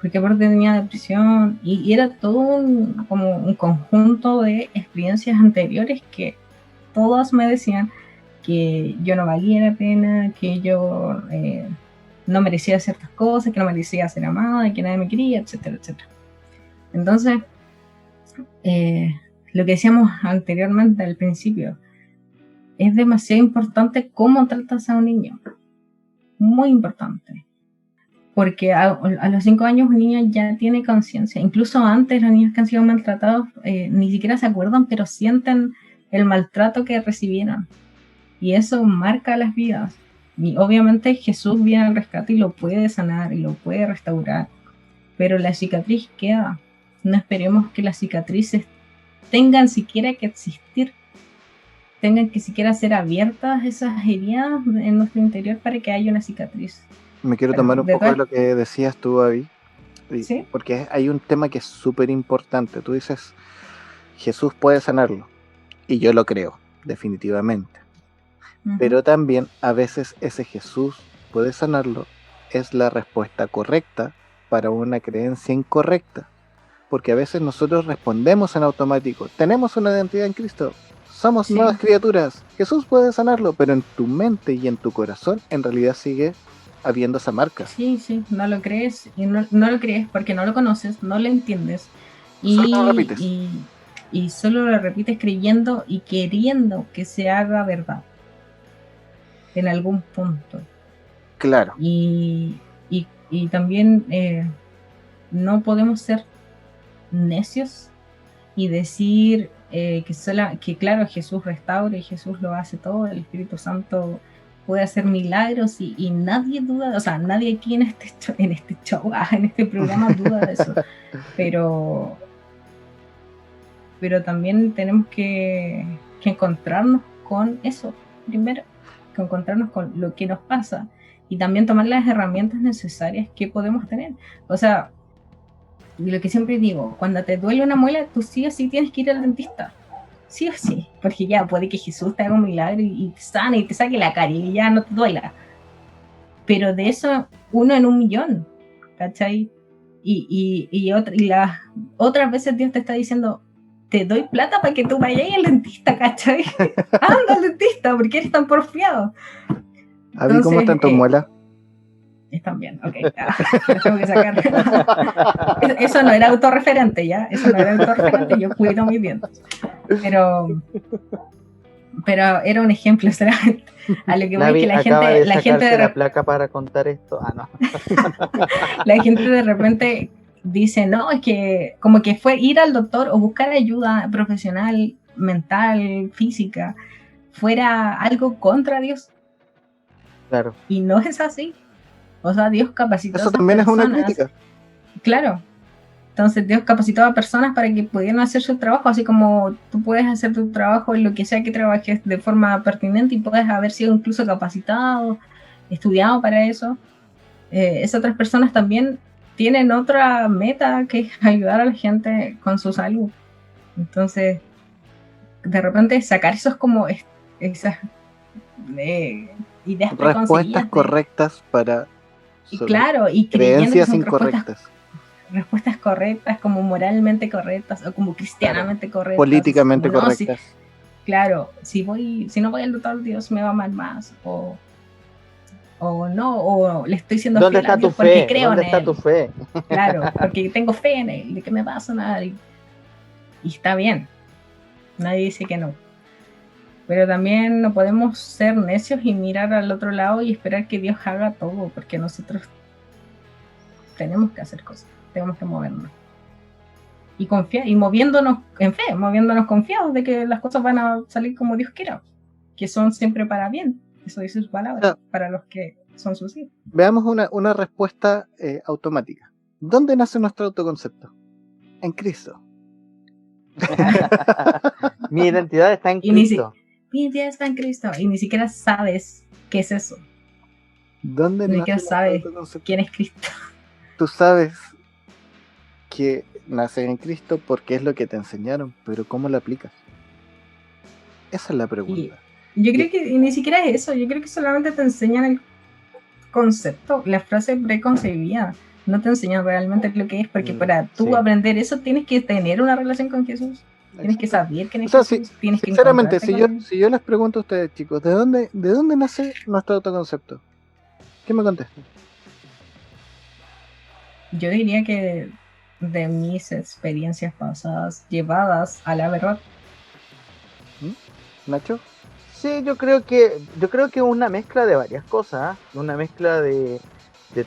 porque aparte tenía depresión y era todo como un conjunto de experiencias anteriores que todas me decían que yo no valía la pena, que yo no merecía ciertas cosas, que no merecía ser amada, que nadie me quería, etcétera, etcétera. Entonces, lo que decíamos anteriormente al principio, es demasiado importante cómo tratas a un niño. Muy importante. Porque a los 5 años un niño ya tiene conciencia. Incluso antes los niños que han sido maltratados ni siquiera se acuerdan, pero sienten el maltrato que recibieron. Y eso marca las vidas. Y obviamente Jesús viene al rescate y lo puede sanar y lo puede restaurar. Pero la cicatriz queda. No esperemos que las cicatrices tengan siquiera que existir. Tengan que siquiera ser abiertas esas heridas en nuestro interior para que haya una cicatriz. Me quiero Pero, tomar un de poco de todas- lo que decías tú, Abby, ¿Sí? porque hay un tema que es súper importante. Tú dices, Jesús puede sanarlo, y yo lo creo, definitivamente. Ujú. Pero también a veces ese Jesús puede sanarlo es la respuesta correcta para una creencia incorrecta. Porque a veces nosotros respondemos en automático. Tenemos una identidad en Cristo. Somos Sí. nuevas criaturas. Jesús puede sanarlo, pero en tu mente y en tu corazón en realidad sigue habiendo esa marca. Sí, no lo crees. Y no lo crees porque no lo conoces, no lo entiendes. Solo lo repites. Y solo lo repites creyendo y queriendo que se haga verdad. En algún punto. Claro. Y también no podemos ser necios y decir que claro, Jesús restaura y Jesús lo hace todo, el Espíritu Santo puede hacer milagros y nadie duda, o sea, nadie aquí en este programa duda de eso, pero también tenemos que encontrarnos con eso primero, que encontrarnos con lo que nos pasa y también tomar las herramientas necesarias que podemos tener. O sea, lo que siempre digo, cuando te duele una muela, tú sí o sí tienes que ir al dentista. Sí o sí, porque ya puede que Jesús te haga un milagro y te sane y te saque la carie y ya no te duela. Pero de eso, 1 en 1.000.000, ¿cachai? Y las otras veces Dios te está diciendo, te doy plata para que tú vayas al dentista, ¿cachai? Anda al dentista, porque eres tan porfiado. Avi, ¿cómo están tus muelas? Están bien, ok. Las tengo que sacar. Eso no era autorreferente, ¿ya? Eso no era autorreferente, yo cuido mis dientes. Pero era un ejemplo, solamente. A lo que voy es que la gente de la placa para contar esto. No. La gente de repente dice, no, es que como que fue ir al doctor o buscar ayuda profesional, mental, física, fuera algo contra Dios. Claro. Y no es así. O sea, Dios capacitó Eso a también es una personas. crítica. Claro. Entonces Dios capacitó a personas para que pudieran hacer su trabajo, así como tú puedes hacer tu trabajo en lo que sea que trabajes de forma pertinente y puedes haber sido incluso capacitado, estudiado para eso. Esas otras personas también tienen otra meta, que es ayudar a la gente con su salud. Entonces, de repente sacar esos como esas ideas Respuestas preconcebidas correctas para claro, y creyendo que creencias son incorrectas, respuestas correctas, como moralmente correctas o como cristianamente correctas, políticamente como, no, correctas. Claro, si no voy al doctor, Dios me va a amar más, o no, o le estoy siendo ¿Dónde fiel a está tu Dios porque fe? creo ¿Dónde en está él. tu fe? Claro, porque tengo fe en él, de que me va a sanar, y está bien, nadie dice que no. Pero también no podemos ser necios y mirar al otro lado y esperar que Dios haga todo, porque nosotros tenemos que hacer cosas, tenemos que movernos. Y confiar, y moviéndonos en fe, moviéndonos confiados de que las cosas van a salir como Dios quiera, que son siempre para bien. Eso dice su palabra, para los que son sus hijos. Veamos una respuesta automática. ¿Dónde nace nuestro autoconcepto? En Cristo. Mi identidad está en Cristo. Mi identidad está en Cristo. Y ni siquiera sabes qué es eso. ¿Dónde Ni nace siquiera sabes autoconcepto? quién es Cristo. Tú sabes que naces en Cristo porque es lo que te enseñaron, pero ¿cómo lo aplicas? Esa es la pregunta. Yo creo que ni siquiera es eso. Yo creo que solamente te enseñan el concepto, la frase preconcebida. No te enseñan realmente lo que es, porque para tú aprender eso tienes que tener una relación con Jesús. Tienes que saber quién es Jesús. Tienes sinceramente, que si yo les pregunto a ustedes, chicos, ¿de dónde nace nuestro autoconcepto? ¿Qué me contestan? Yo diría que de mis experiencias pasadas llevadas a la verdad. ¿Nacho? Sí, yo creo que es una mezcla de varias cosas, ¿eh? Una mezcla de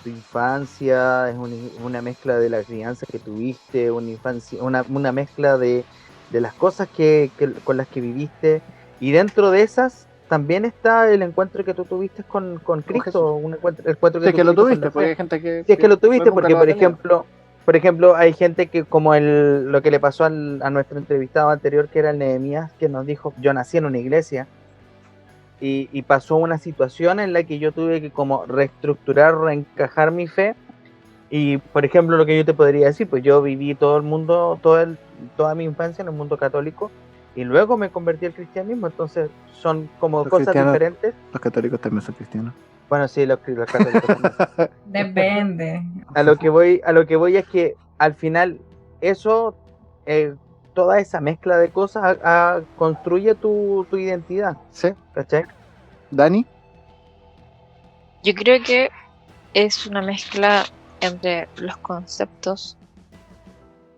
tu infancia, es una mezcla de la crianza que tuviste, una mezcla de las cosas que con las que viviste, y dentro de esas también está el encuentro que tú tuviste con Cristo, el encuentro que sí, que lo tuviste, porque hay gente que... Sí, es que lo tuviste, porque por ejemplo, hay gente que, como lo que le pasó a nuestro entrevistado anterior, que era el Nehemías, que nos dijo, yo nací en una iglesia, y pasó una situación en la que yo tuve que como reestructurar, reencajar mi fe. Y por ejemplo, lo que yo te podría decir, pues yo viví toda mi infancia en el mundo católico, y luego me convertí al cristianismo. Entonces son como cosas diferentes. Los católicos también son cristianos. Bueno, sí, los católicos también. Depende. A lo que voy es que al final eso, toda esa mezcla de cosas construye tu identidad. Sí. ¿Cachai? ¿Dani? Yo creo que es una mezcla entre los conceptos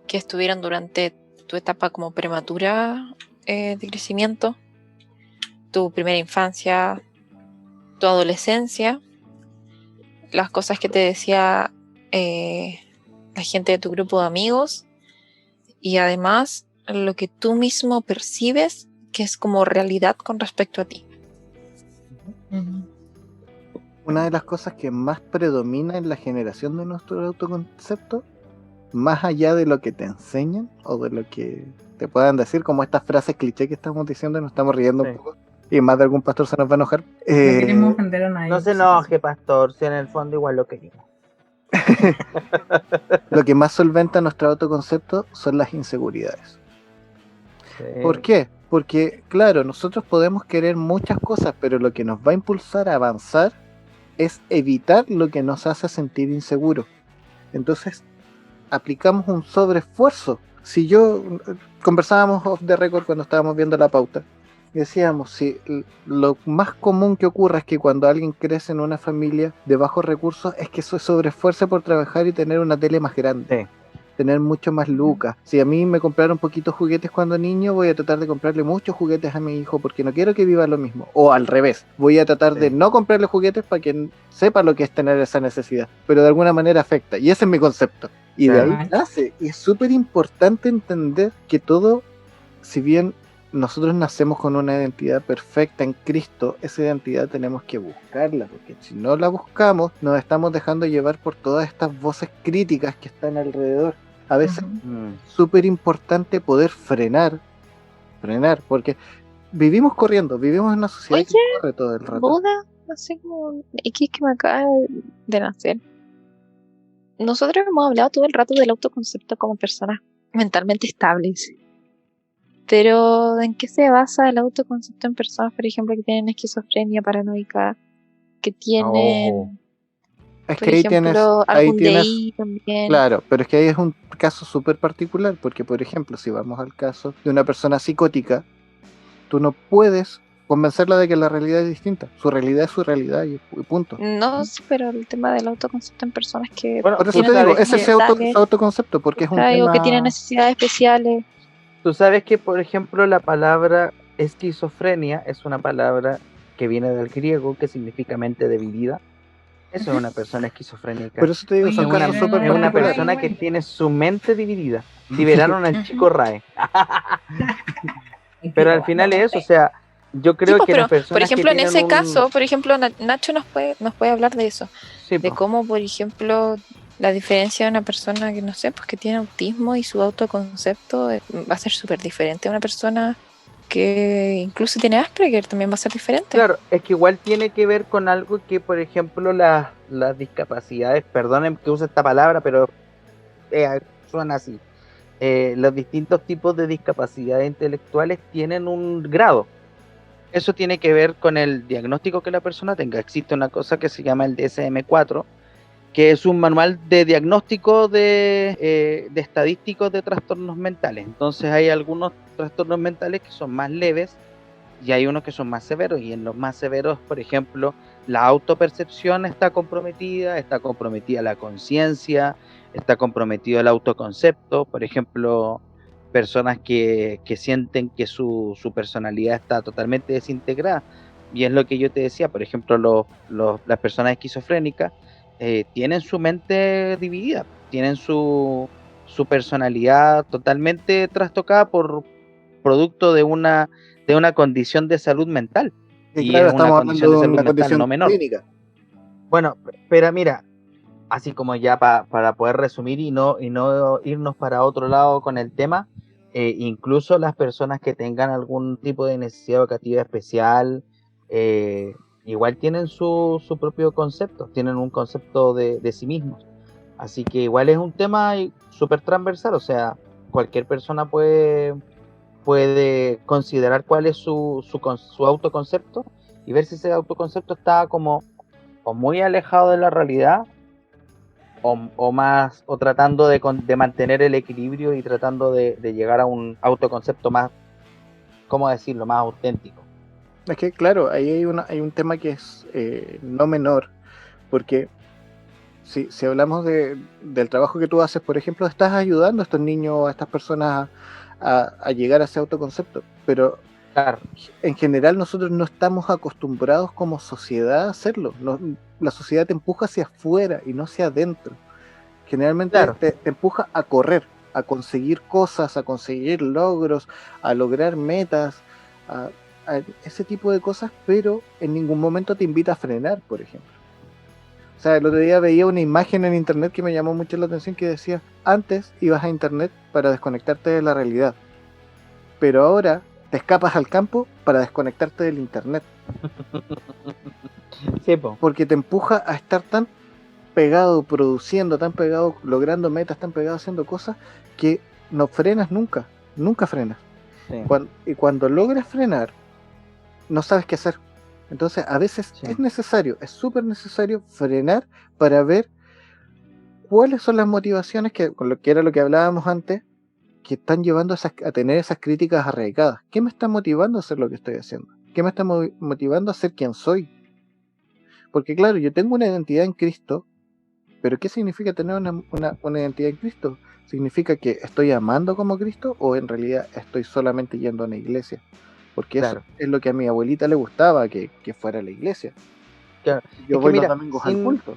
que estuvieron durante tu etapa como prematura de crecimiento, tu primera infancia, tu adolescencia, las cosas que te decía la gente de tu grupo de amigos, y además lo que tú mismo percibes que es como realidad con respecto a ti. Una de las cosas que más predomina en la generación de nuestro autoconcepto, más allá de lo que te enseñan o de lo que te puedan decir, como estas frases cliché que estamos diciendo, nos estamos riendo un poco, y más de algún pastor se nos va a enojar. No queremos ofender a nadie. No se enoje, pastor, si en el fondo igual lo queríamos. Lo que más solventa nuestro autoconcepto son las inseguridades. ¿Por qué? Porque, claro, nosotros podemos querer muchas cosas, pero lo que nos va a impulsar a avanzar es evitar lo que nos hace sentir inseguros. Entonces, aplicamos un sobreesfuerzo. Si conversábamos off the record cuando estábamos viendo la pauta, y decíamos, si lo más común que ocurre es que cuando alguien crece en una familia de bajos recursos es que se sobreesfuerce por trabajar y tener una tele más grande, tener mucho más lucas. Si a mí me compraron poquitos juguetes cuando niño, voy a tratar de comprarle muchos juguetes a mi hijo porque no quiero que viva lo mismo. O al revés, voy a tratar de no comprarle juguetes para que sepa lo que es tener esa necesidad, pero de alguna manera afecta, y ese es mi concepto. Y de ahí nace, y es súper importante entender que todo, si bien nosotros nacemos con una identidad perfecta en Cristo, esa identidad tenemos que buscarla, porque si no la buscamos, nos estamos dejando llevar por todas estas voces críticas que están alrededor. A veces es súper importante poder frenar, porque vivimos corriendo, vivimos en una sociedad que corre todo el rato. Buda, así como X que me acaba de nacer. Nosotros hemos hablado todo el rato del autoconcepto como personas mentalmente estables. Pero ¿en qué se basa el autoconcepto en personas, por ejemplo, que tienen esquizofrenia paranoica, que tienen, Es por que ejemplo, ahí algún tienes, DI también? claro, pero es que ahí es un caso súper particular, porque por ejemplo, si vamos al caso de una persona psicótica, tú no puedes convencerla de que la realidad es distinta. Su realidad es su realidad y punto. No, sí, pero el tema del autoconcepto en personas que Bueno, Por eso tienen te digo, problemas ese es mentales, su autoconcepto, porque es un ¿cachai? O que tema... tienen necesidades especiales. Tú sabes que, por ejemplo, la palabra esquizofrenia es una palabra que viene del griego, que significa mente dividida. Eso es una persona esquizofrénica. Por eso te digo, Oye, son Es una, casos súper es una particulares. persona que tiene su mente dividida. Liberaron al chico Rae. Pero al final es eso, o sea, yo Sí, creo pues, que pero, las personas por ejemplo, que en tienen ese un- caso, por ejemplo, Nacho nos puede hablar de eso. Sí, De po. cómo, por ejemplo, la diferencia de una persona que, no sé, pues que tiene autismo y su autoconcepto va a ser súper diferente a una persona que incluso tiene Asperger, también va a ser diferente. Claro, es que igual tiene que ver con algo que, por ejemplo, las discapacidades, perdonen que use esta palabra, pero suena así. Los distintos tipos de discapacidades intelectuales tienen un grado. Eso tiene que ver con el diagnóstico que la persona tenga. Existe una cosa que se llama el DSM-4, que es un manual de diagnóstico de estadísticos de trastornos mentales. Entonces hay algunos trastornos mentales que son más leves y hay unos que son más severos. Y en los más severos, por ejemplo, la autopercepción está comprometida la conciencia, está comprometido el autoconcepto. Por ejemplo, personas que sienten que su personalidad está totalmente desintegrada. Y es lo que yo te decía, por ejemplo, las personas esquizofrénicas tienen su mente dividida, tienen su personalidad totalmente trastocada por producto de una condición de salud mental. Y Y claro, es una estamos condición hablando de de salud una mental condición no menor. clínica. Bueno, pero mira, así como ya para poder resumir y no irnos para otro lado con el tema, incluso las personas que tengan algún tipo de necesidad educativa especial, igual tienen su propio concepto, tienen un concepto de sí mismos. Así que igual es un tema súper transversal, o sea, cualquier persona puede considerar cuál es su autoconcepto y ver si ese autoconcepto está como o muy alejado de la realidad o más, o tratando de mantener el equilibrio y tratando de llegar a un autoconcepto más, ¿cómo decirlo?, más auténtico. Es que, claro, ahí hay un tema que es no menor, porque si hablamos del trabajo que tú haces, por ejemplo, estás ayudando a estos niños, a estas personas a llegar a ese autoconcepto, pero Claro, en general nosotros no estamos acostumbrados como sociedad a hacerlo. La sociedad te empuja hacia afuera y no hacia adentro. Generalmente Claro. te empuja a correr, a conseguir cosas, a conseguir logros, a lograr metas, a ese tipo de cosas, pero en ningún momento te invita a frenar, por ejemplo. O sea, el otro día veía una imagen en internet que me llamó mucho la atención que decía, antes ibas a internet para desconectarte de la realidad, pero ahora te te escapas al campo para desconectarte del internet, Sí, po. porque te empuja a estar tan pegado produciendo, tan pegado logrando metas, tan pegado haciendo cosas que no frenas nunca, nunca frenas. Sí. Y cuando logras frenar, no sabes qué hacer. Entonces a veces Sí. es necesario, es súper necesario frenar para ver cuáles son las motivaciones con lo que era lo que hablábamos antes, que están llevando a tener esas críticas arraigadas. ¿Qué me está motivando a hacer lo que estoy haciendo? ¿Qué me está motivando a ser quien soy? Porque claro, yo tengo una identidad en Cristo, pero ¿qué significa tener una identidad en Cristo? ¿Significa que estoy amando como Cristo o en realidad estoy solamente yendo a una iglesia? Porque Claro. eso es lo que a mi abuelita le gustaba, que fuera a la iglesia. Claro. Yo Es que voy mira, los domingos al culto.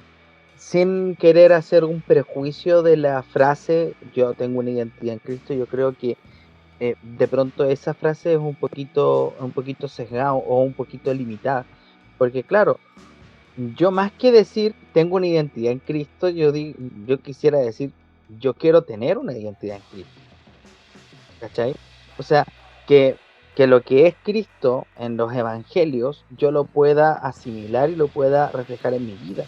sin querer hacer un prejuicio de la frase, yo tengo una identidad en Cristo, yo creo que de pronto esa frase es un poquito sesgada o un poquito limitada. Porque claro, yo más que decir tengo una identidad en Cristo, yo quisiera decir yo quiero tener una identidad en Cristo. ¿Cachai? O sea, que lo que es Cristo en los evangelios yo lo pueda asimilar y lo pueda reflejar en mi vida.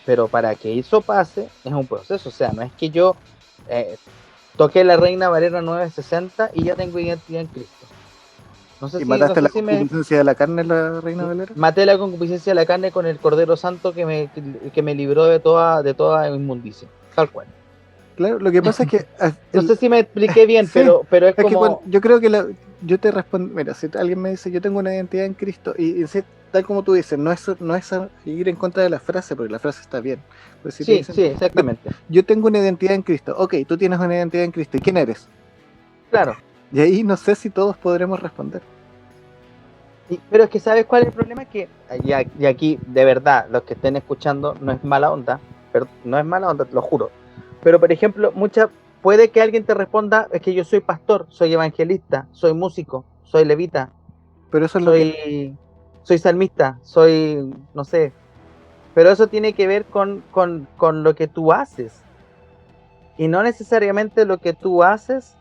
Pero para que eso pase es un proceso. O sea, no es que yo toqué la Reina Valera 960 y ya tengo identidad en Cristo. No sé ¿Y si, mataste no la sé si me concupiscencia de la carne, la Reina Valera? maté la concupiscencia de la carne con el Cordero Santo que me libró de toda inmundicia. Tal cual. Claro, lo que pasa es que No sé si me expliqué bien, sí, pero es que como... yo creo que yo te respondo, mira, si alguien me dice yo tengo una identidad en Cristo, y sí, tal como tú dices, no es ir en contra de la frase, porque la frase está bien. Pero si te Sí, dicen, sí, exactamente. yo tengo una identidad en Cristo, ok, tú tienes una identidad en Cristo, ¿y quién eres? Claro. Y ahí no sé si todos podremos responder. Pero es que ¿sabes cuál es el problema? Que y aquí, de verdad, los que estén escuchando, no es mala onda, pero no es mala onda, te lo juro. Pero, por ejemplo, puede que alguien te responda, es que yo soy pastor, soy evangelista, soy músico, soy levita, Pero eso es lo que... soy salmista, soy, no sé. Pero eso tiene que ver con lo que tú haces. Y no necesariamente lo que tú haces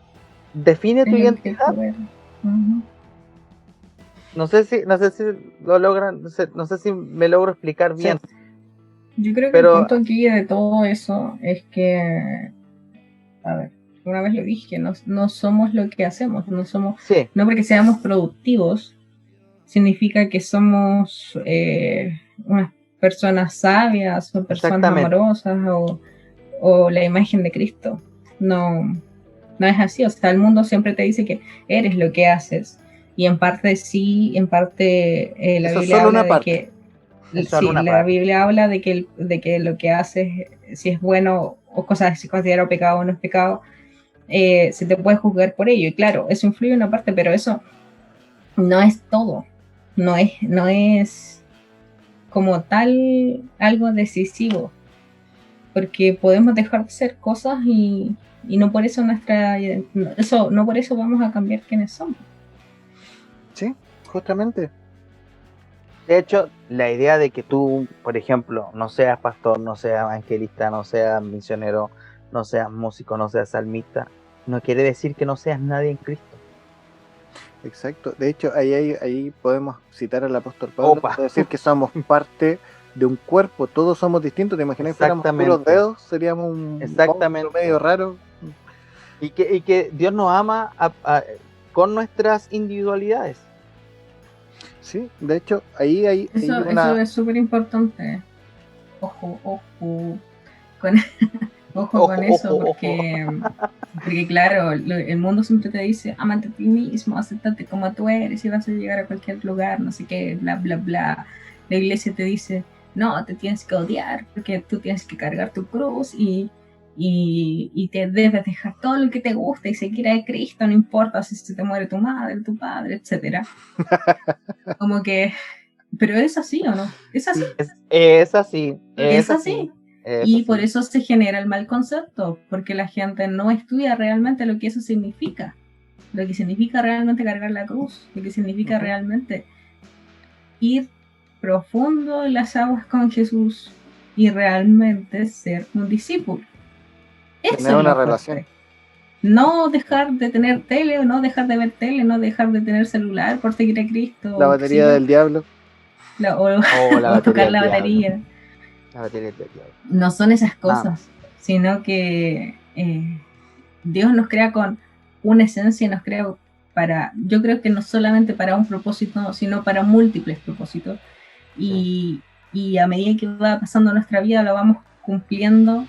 define tu Tienen que identidad. ver. Ujú. No sé si lo logran, no sé si me logro explicar bien. Yo creo que Pero- el punto aquí de todo eso es que, a ver, una vez lo dije, no somos lo que hacemos, no Sí, porque seamos productivos, significa que somos unas personas sabias o personas Exactamente. amorosas o la imagen de Cristo. No es así, o sea, el mundo siempre te dice que eres lo que haces. Y en parte sí, en parte la Eso es Biblia solo habla una de parte. que Es solo sí, una la parte. Biblia habla de que lo que haces, si es bueno o cosas si considero pecado o no es pecado, se te puede juzgar por ello. Y claro, eso influye en una parte, pero eso no es todo. No es como tal algo decisivo. Porque podemos dejar de hacer cosas y no por eso no por eso vamos a cambiar quiénes somos. Sí, justamente. De hecho, la idea de que tú, por ejemplo, no seas pastor, no seas evangelista, no seas misionero, no seas músico, no seas salmista, no quiere decir que no seas nadie en Cristo. Exacto. De hecho, ahí podemos citar al apóstol Pablo, Opa. para decir que somos parte de un cuerpo, todos somos distintos. ¿Te imaginas que fuéramos puros Exactamente. dedos? Seríamos un Exactamente. monstruo medio raro. Y que Dios nos ama con nuestras individualidades. Sí, de hecho, ahí hay Eso una... es súper importante. Ojo con, ojo con eso, Ojo. porque claro, el mundo siempre te dice, amate a ti mismo, acéptate como tú eres y vas a llegar a cualquier lugar, no sé qué, bla, bla, bla. La iglesia te dice, no, te tienes que odiar porque tú tienes que cargar tu cruz y te debes dejar todo lo que te gusta y seguir a Cristo, no importa si se te muere tu madre, tu padre, etcétera. Como que, pero es así o no, es así. Es así. Es así. Es Y así. por eso se genera el mal concepto, porque la gente no estudia realmente lo que eso significa, lo que significa realmente cargar la cruz, lo que significa realmente ir profundo en las aguas con Jesús y realmente ser un discípulo. Eso Tener es una lo relación. fuerte. no dejar de tener tele, o no dejar de ver tele, no dejar de tener celular por seguir a Cristo. La batería del diablo. O tocar la batería. La batería del diablo. No son esas cosas, más. sino que Dios nos crea con una esencia y nos crea yo creo que no solamente para un propósito, sino para múltiples propósitos. Y a medida que va pasando nuestra vida lo vamos cumpliendo,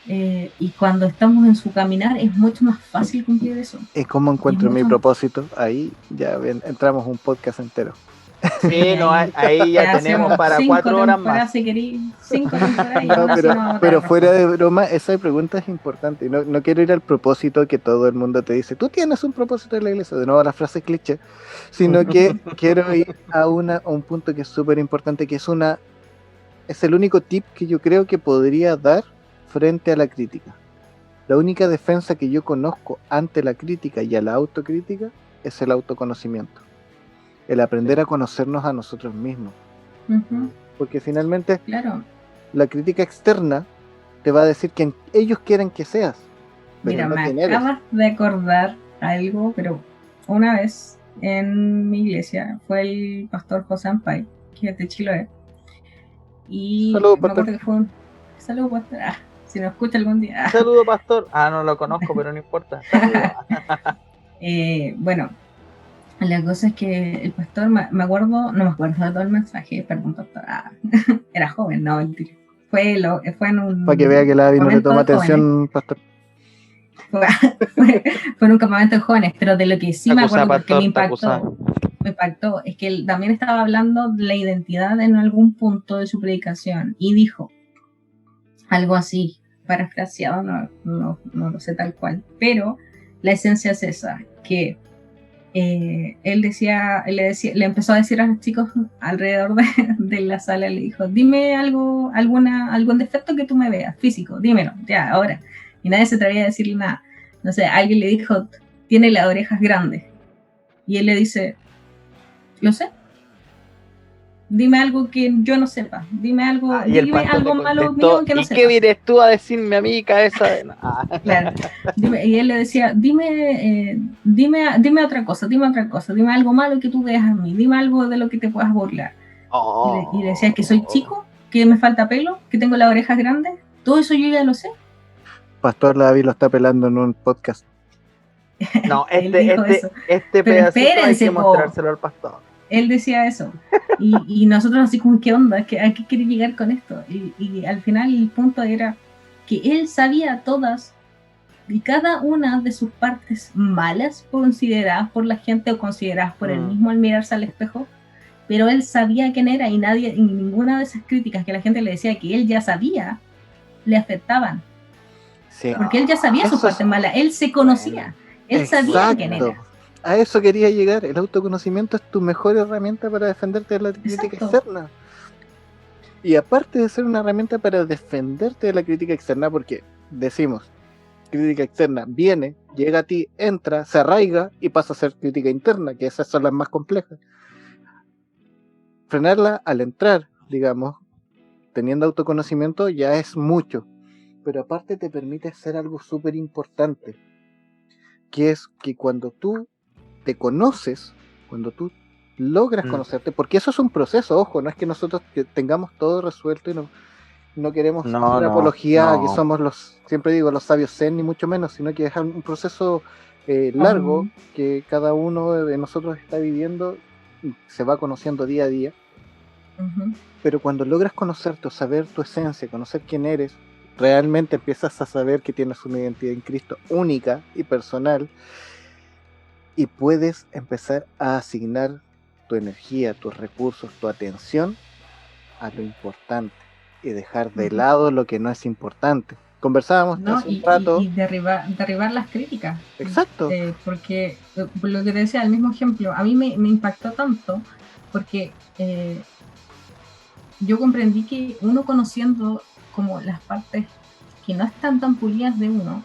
y cuando estamos en su caminar es mucho más fácil cumplir eso. ¿Y cómo encuentro Es mi mucho- propósito? Ahí ya entramos un podcast entero. Sí, no, ahí ya tenemos para 4 horas más. Si queréis, 5 temporadas y No, aún así no vamos a pero tener fuera respuesta. de broma, esa pregunta es importante. No quiero ir al propósito que todo el mundo te dice, tú tienes un propósito en la iglesia, de nuevo la frase cliché, sino que quiero ir a un punto que es súper importante, que es el único tip que yo creo que podría dar frente a la crítica. La única defensa que yo conozco ante la crítica y a la autocrítica es el autoconocimiento. El aprender a conocernos a nosotros mismos. Ujú, Porque finalmente claro. la crítica externa te va a decir quién ellos quieren que seas. Pero Mira, no me quién eres. acabas de acordar algo, pero una vez en mi iglesia fue el pastor José Ampay, que es de Chiloé. Y Saludos, me pastor. acuerdo que fue un... Saludos, pastor. Si nos escucha algún día. Saludo, pastor. No lo conozco, pero no importa. Saludo. Bueno, la cosa es que el pastor, me acuerdo, no me acuerdo de todo el mensaje, perdón, pastor. Era joven, no, mentira. Fue en un... Para que vea que la Abby no le momento toma de jóvenes. atención, pastor. Fue en un campamento de jóvenes, pero de lo que sí me Acusa, acuerdo porque pastor, me impactó, es que él también estaba hablando de la identidad en algún punto de su predicación y dijo algo así, parafraseado, no lo sé tal cual, pero la esencia es esa, que él le empezó a decir a los chicos alrededor de la sala, le dijo, dime algún defecto que tú me veas, físico, dímelo, ya, ahora. Y nadie se atrevía a decirle nada. No sé, alguien le dijo, tiene las orejas grandes. Y él le dice, lo sé. Dime algo que yo no sepa. Dime algo, Y el dime pastor algo le malo contestó, mío que no ¿y sepa. qué vienes tú a decirme a mí, cabeza de...? Claro. Y él le decía, dime otra cosa, dime algo malo que tú veas en mí, dime algo de lo que te puedas burlar. Y le decía que soy chico, que me falta pelo, que tengo las orejas grandes, todo eso yo ya lo sé. Pastor, la Abby lo está pelando en un podcast. No, Él dijo eso. este Pero pedacito hay espérense, que po. mostrárselo al pastor. Él decía eso. Y nosotros así como, ¿qué onda? ¿A qué quiere llegar con esto? Y al final el punto era que él sabía todas y cada una de sus partes malas consideradas por la gente o consideradas por él mismo al mirarse al espejo, pero él sabía quién era y ninguna de esas críticas que la gente le decía que él ya sabía, le afectaban. Sí. Porque él ya sabía sus Eso es- partes malas, él se conocía, él sabía quién era. A eso quería llegar. El autoconocimiento es tu mejor herramienta para defenderte de la crítica Exacto. externa. Y aparte de ser una herramienta para defenderte de la crítica externa, porque decimos, crítica externa viene, llega a ti, entra, se arraiga y pasa a ser crítica interna, que esas son las más complejas. Frenarla al entrar, digamos, teniendo autoconocimiento ya es mucho, pero aparte te permite hacer algo súper importante, que es que cuando tú te conoces, cuando tú logras conocerte, porque eso es un proceso, ojo, no es que nosotros tengamos todo resuelto y no queremos hacer apología, que somos siempre digo, los sabios zen, ni mucho menos, sino que es un proceso largo que cada uno de nosotros está viviendo y se va conociendo día a día. Pero cuando logras conocerte o saber tu esencia, conocer quién eres, realmente empiezas a saber que tienes una identidad en Cristo única y personal, y puedes empezar a asignar tu energía, tus recursos, tu atención a lo importante y dejar de lado lo que no es importante. Conversábamos hace un rato. Y derribar las críticas. Exacto. Porque lo que te decía, el mismo ejemplo, a mí me impactó tanto porque yo comprendí que uno conociendo como las partes que no están tan pulidas de uno,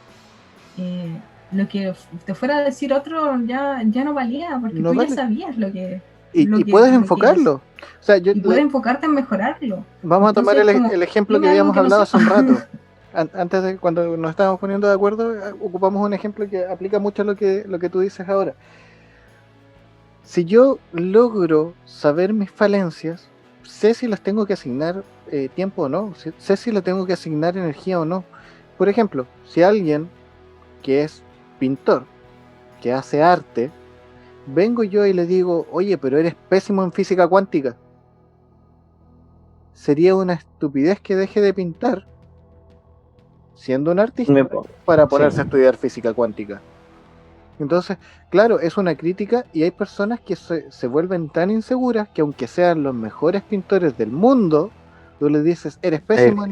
lo que te fuera a decir otro ya no valía, porque No tú vale. ya sabías lo que... Y puedes enfocarlo. O sea, y puedes enfocarte en mejorarlo. Vamos a tomar Entonces, el ejemplo que dime algo habíamos que no hablado hace un sepa. rato. antes de cuando nos estábamos poniendo de acuerdo, ocupamos un ejemplo que aplica mucho a lo que tú dices ahora. Si yo logro saber mis falencias, sé si las tengo que asignar tiempo o no, sé si le tengo que asignar energía o no. Por ejemplo, si alguien que es pintor, que hace arte, vengo yo y le digo, oye, pero eres pésimo en física cuántica, sería una estupidez que deje de pintar siendo un artista para ponerse a estudiar física cuántica. Entonces, claro, es una crítica y hay personas que se vuelven tan inseguras que aunque sean los mejores pintores del mundo, tú les dices, eres pésimo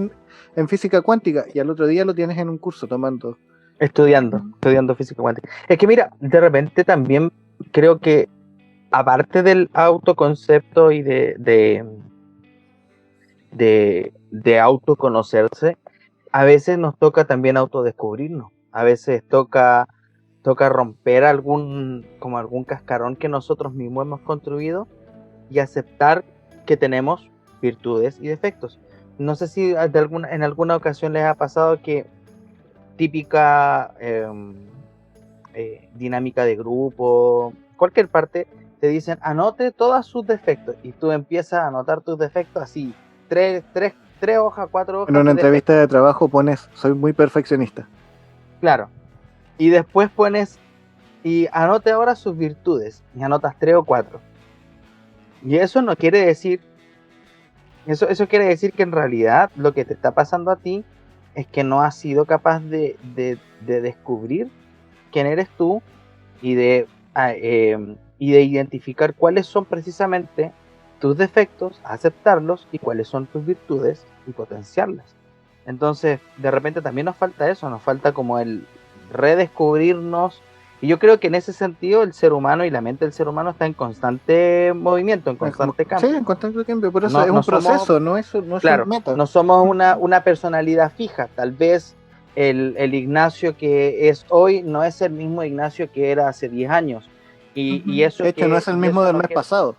en física cuántica, y al otro día lo tienes en un curso tomando. Estudiando física cuántica. Es que mira, de repente también creo que aparte del autoconcepto y de autoconocerse, a veces nos toca también autodescubrirnos. A veces toca romper algún cascarón que nosotros mismos hemos construido y aceptar que tenemos virtudes y defectos. No sé si en alguna ocasión les ha pasado que típica dinámica de grupo, cualquier parte, te dicen anote todos sus defectos y tú empiezas a anotar tus defectos así, 3 hojas, 4 hojas. En una entrevista de trabajo pones, soy muy perfeccionista. Claro. Y después pones, y anote ahora sus virtudes, y anotas 3 o 4. Y eso no quiere decir, eso quiere decir que en realidad lo que te está pasando a ti es que no has sido capaz de descubrir quién eres tú y de identificar cuáles son precisamente tus defectos, aceptarlos, y cuáles son tus virtudes y potenciarlas. Entonces, de repente también nos falta eso, nos falta como el redescubrirnos, y yo creo que en ese sentido el ser humano y la mente del ser humano está en constante movimiento, en constante cambio. Sí, en constante cambio, por eso es un proceso, no es un meta. No somos una personalidad fija. Tal vez el Ignacio que es hoy no es el mismo Ignacio que era hace 10 años. Y eso de hecho, no es el mismo del mes pasado.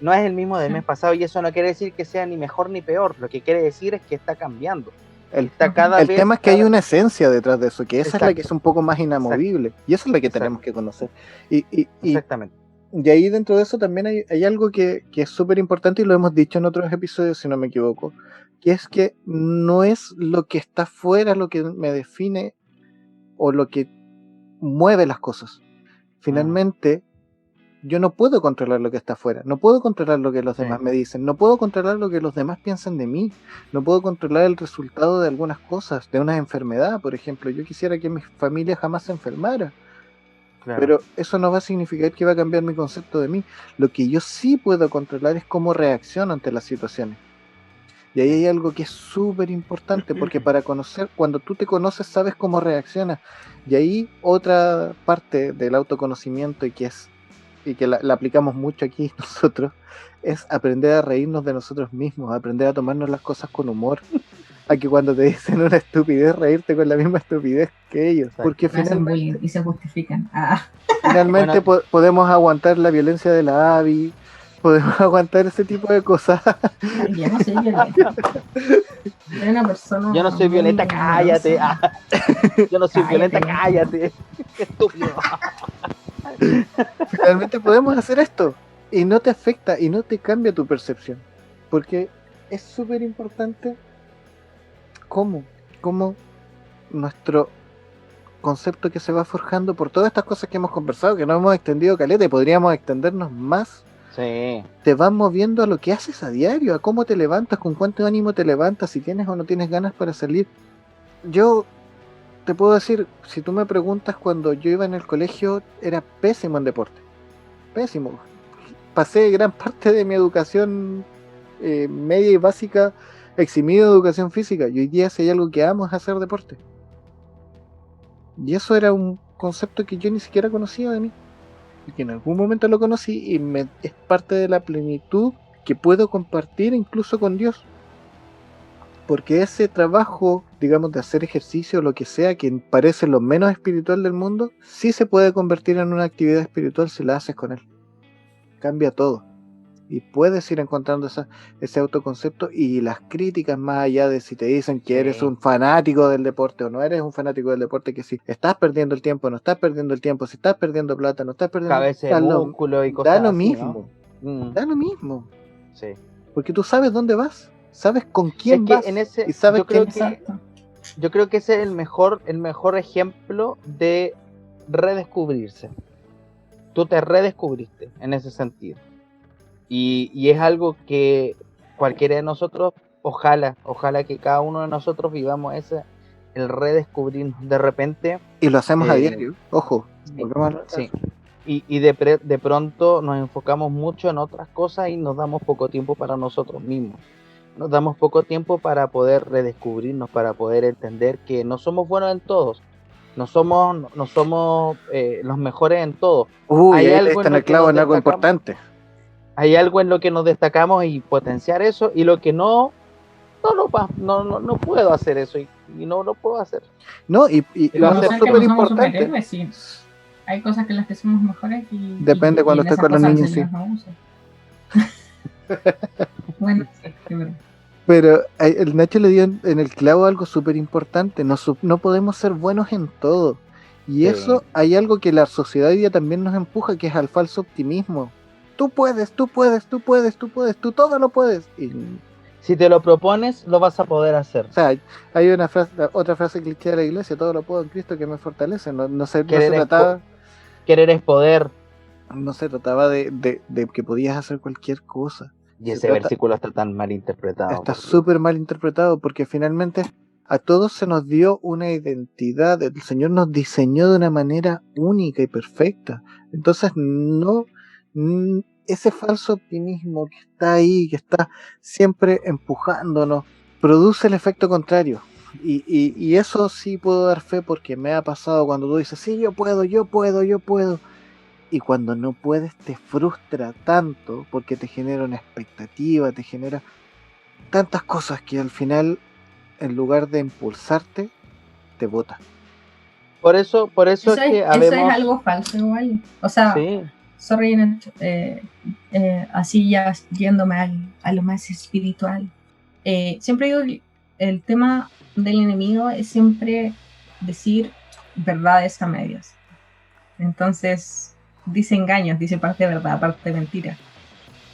No es el mismo del mes pasado, y eso no quiere decir que sea ni mejor ni peor. Lo que quiere decir es que está cambiando. El tema es que hay una esencia detrás de eso, que esa es la que es un poco más inamovible. Y esa es la que tenemos que conocer. Exactamente. Y ahí dentro de eso también hay algo que es súper importante, y lo hemos dicho en otros episodios, si no me equivoco, que es que no es lo que está fuera lo que me define o lo que mueve las cosas. Finalmente, yo no puedo controlar lo que está afuera, no puedo controlar lo que los demás me dicen, no puedo controlar lo que los demás piensan de mí, no puedo controlar el resultado de algunas cosas, de una enfermedad, por ejemplo. Yo quisiera que mi familia jamás se enfermara, pero eso no va a significar que va a cambiar mi concepto de mí. Lo que yo sí puedo controlar es cómo reacciono ante las situaciones. Y ahí hay algo que es súper importante, porque para conocer, cuando tú te conoces, sabes cómo reaccionas. Y ahí otra parte del autoconocimiento, y que la aplicamos mucho aquí nosotros, es aprender a reírnos de nosotros mismos, aprender a tomarnos las cosas con humor, a que cuando te dicen una estupidez, reírte con la misma estupidez que ellos. Porque finalmente, y se justifican. Finalmente podemos aguantar la violencia de la Abby, podemos aguantar ese tipo de cosas. Yo no soy violenta. Soy una persona. Yo no soy violenta, cállate. Yo no soy violenta, cállate. Qué estúpido. Finalmente podemos hacer esto y no te afecta y no te cambia tu percepción, porque es súper importante cómo nuestro concepto que se va forjando por todas estas cosas que hemos conversado, que nos hemos extendido caleta y podríamos extendernos más, te van moviendo a lo que haces a diario, a cómo te levantas, con cuánto ánimo te levantas, si tienes o no tienes ganas para salir. Yo te puedo decir, si tú me preguntas, cuando yo iba en el colegio era pésimo en deporte, pésimo. Pasé gran parte de mi educación media y básica eximido de educación física, y hoy día si hay algo que amo es hacer deporte. Y eso era un concepto que yo ni siquiera conocía de mí, y que en algún momento lo conocí, y es parte de la plenitud que puedo compartir incluso con Dios. Porque ese trabajo, digamos, de hacer ejercicio o lo que sea, que parece lo menos espiritual del mundo, sí se puede convertir en una actividad espiritual si la haces con él. Cambia todo. y puedes ir encontrando ese autoconcepto y las críticas más allá de si te dicen que eres Sí. un fanático del deporte o no eres un fanático del deporte, que si estás perdiendo el tiempo, no estás perdiendo el tiempo, si estás perdiendo plata, no estás perdiendo Cabeza de músculo y da cosas lo así, mismo, ¿no? da lo mismo, Sí. porque tú sabes dónde vas, sabes con Es quién que vas en ese, y sabes yo creo quién que Exacto. yo creo que ese es el mejor ejemplo de redescubrirse. Tú te redescubriste en ese sentido. Y es algo que cualquiera de nosotros, ojalá que cada uno de nosotros vivamos el redescubrirnos. De repente, y lo hacemos a eh, diario, ojo, sí, volvemos a sí. Y de pronto nos enfocamos mucho en otras cosas y nos damos poco tiempo para nosotros mismos. Nos damos poco tiempo para poder redescubrirnos, para poder entender que no somos buenos en todos, no somos los mejores en todo. Uy, Hay ahí le algo diste en en el lo que clavo nos en algo destacamos, importante. hay algo en lo que nos destacamos y potenciar eso, y lo que no puedo hacer eso y no lo puedo hacer. No, y Lo algo No ser que súper no somos importante, superhéroes, sí. Hay cosas que las que somos mejores y depende cuando en estés esas con los cosas el niños, sí. Señor no usa. Bueno, sí, de verdad. Pero el Nacho le dio en el clavo algo súper importante. No podemos ser buenos en todo. Y Sí. eso hay algo que la sociedad hoy día también nos empuja, que es al falso optimismo. Tú puedes, tú puedes, tú puedes, tú puedes, tú todo lo puedes. Y, Si te lo propones, lo vas a poder hacer. o sea, hay otra frase cliché de la iglesia: todo lo puedo en Cristo que me fortalece. No se Querer es trataba, Querer es poder. no se trataba de que podías hacer cualquier cosa. Y Se ese trata- versículo está tan mal interpretado. Está por Dios. súper mal interpretado porque finalmente a todos se nos dio una identidad, el Señor nos diseñó de una manera única y perfecta. Entonces ese falso optimismo que está ahí, que está siempre empujándonos, produce el efecto contrario. Y eso sí puedo dar fe porque me ha pasado cuando tú dices, sí, yo puedo, yo puedo, yo puedo. Y cuando no puedes te frustra tanto porque te genera una expectativa, te genera tantas cosas que al final, en lugar de impulsarte, te bota. Por eso Eso es que es habemos. algo falso igual. O sea, Sí, sorry, Nacho, así ya yéndome a lo más espiritual. Siempre digo que el tema del enemigo es siempre decir verdades a medias. Entonces, dice engaños, dice parte de verdad, parte de mentira.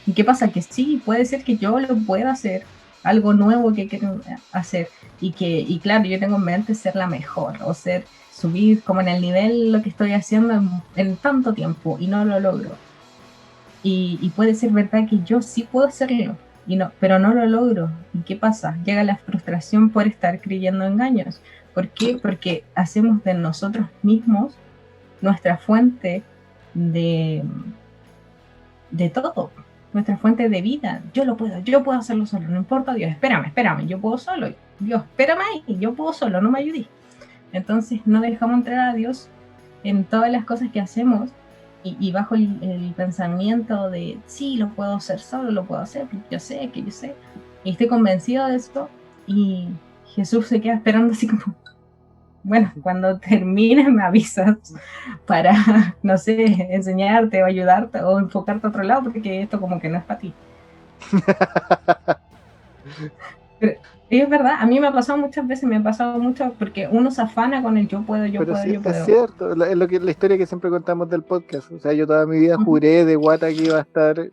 ¿Y qué pasa? Que sí, puede ser que yo lo pueda hacer, algo nuevo que quiero hacer, y claro, yo tengo en mente ser la mejor, o subir como en el nivel lo que estoy haciendo en tanto tiempo, y no lo logro. Y puede ser verdad que yo sí puedo hacerlo, pero no lo logro. ¿Y qué pasa? Llega la frustración por estar creyendo engaños. ¿Por qué? Porque hacemos de nosotros mismos nuestra fuente de todo, nuestra fuente de vida. Yo puedo hacerlo solo, no importa Dios, espérame, yo puedo solo, Dios, espérame ahí, yo puedo solo, no me ayudes. Entonces no dejamos entrar a Dios en todas las cosas que hacemos y bajo el pensamiento de, sí, lo puedo hacer solo, lo puedo hacer, yo sé, y estoy convencido de esto, y Jesús se queda esperando así como, bueno, cuando termines me avisas para, no sé, enseñarte o ayudarte o enfocarte a otro lado, porque esto como que no es para ti. Pero es verdad, a mí me ha pasado muchas veces, porque uno se afana con el yo puedo, Pero sí, yo puedo. es cierto, es la historia que siempre contamos del podcast. O sea, yo toda mi vida juré de guata que iba a estar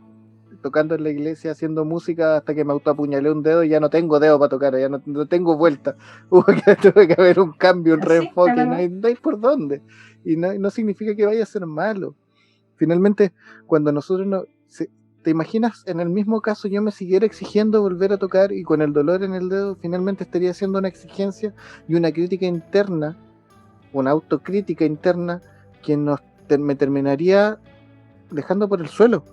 tocando en la iglesia haciendo música hasta que me autoapuñalé un dedo y ya no tengo dedo para tocar, ya no tengo vuelta. Tuve que haber un cambio, un reenfoque, no hay por dónde. Y no significa que vaya a ser malo. Finalmente, cuando nosotros te imaginas, en el mismo caso yo me siguiera exigiendo volver a tocar y con el dolor en el dedo, finalmente estaría haciendo una exigencia y una crítica interna, una autocrítica interna que me terminaría dejando por el suelo.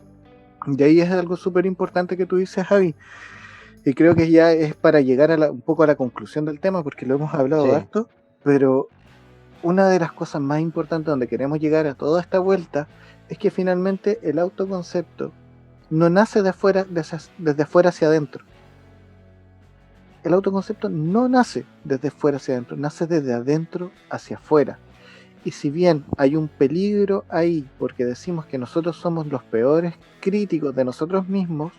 De ahí es algo súper importante que tú dices, Javi, y creo que ya es para llegar un poco a la conclusión del tema, porque lo hemos hablado harto, pero una de las cosas más importantes donde queremos llegar a toda esta vuelta es que finalmente el autoconcepto no nace desde afuera hacia adentro. El autoconcepto no nace desde fuera hacia adentro, nace desde adentro hacia afuera. Y si bien hay un peligro ahí, porque decimos que nosotros somos los peores críticos de nosotros mismos,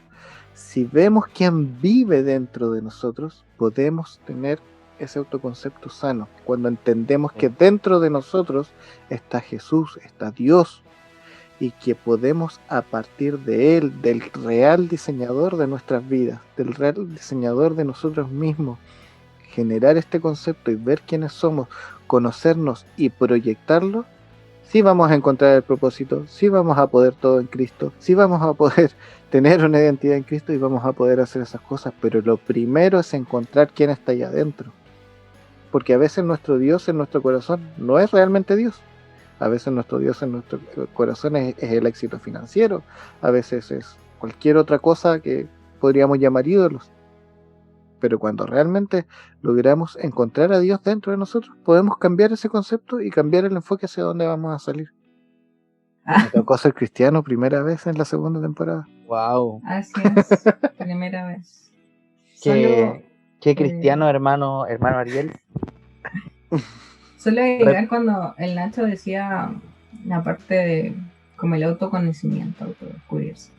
si vemos quién vive dentro de nosotros, podemos tener ese autoconcepto sano. Cuando entendemos que dentro de nosotros está Jesús, está Dios, y que podemos a partir de Él, del real diseñador de nuestras vidas, del real diseñador de nosotros mismos, generar este concepto y ver quiénes somos, conocernos y proyectarlo, sí vamos a encontrar el propósito, sí vamos a poder todo en Cristo, sí vamos a poder tener una identidad en Cristo y vamos a poder hacer esas cosas, pero lo primero es encontrar quién está allá adentro. Porque a veces nuestro Dios en nuestro corazón no es realmente Dios. A veces nuestro Dios en nuestro corazón es el éxito financiero, a veces es cualquier otra cosa que podríamos llamar ídolos. Pero cuando realmente logramos encontrar a Dios dentro de nosotros, podemos cambiar ese concepto y cambiar el enfoque hacia dónde vamos a salir. Me tocó ser cristiano primera vez en la segunda temporada. Wow. Así es, primera vez. Solo, Qué cristiano, hermano Ariel. solo agregar cuando el Nacho decía la parte de como el autoconocimiento, autodescubrirse.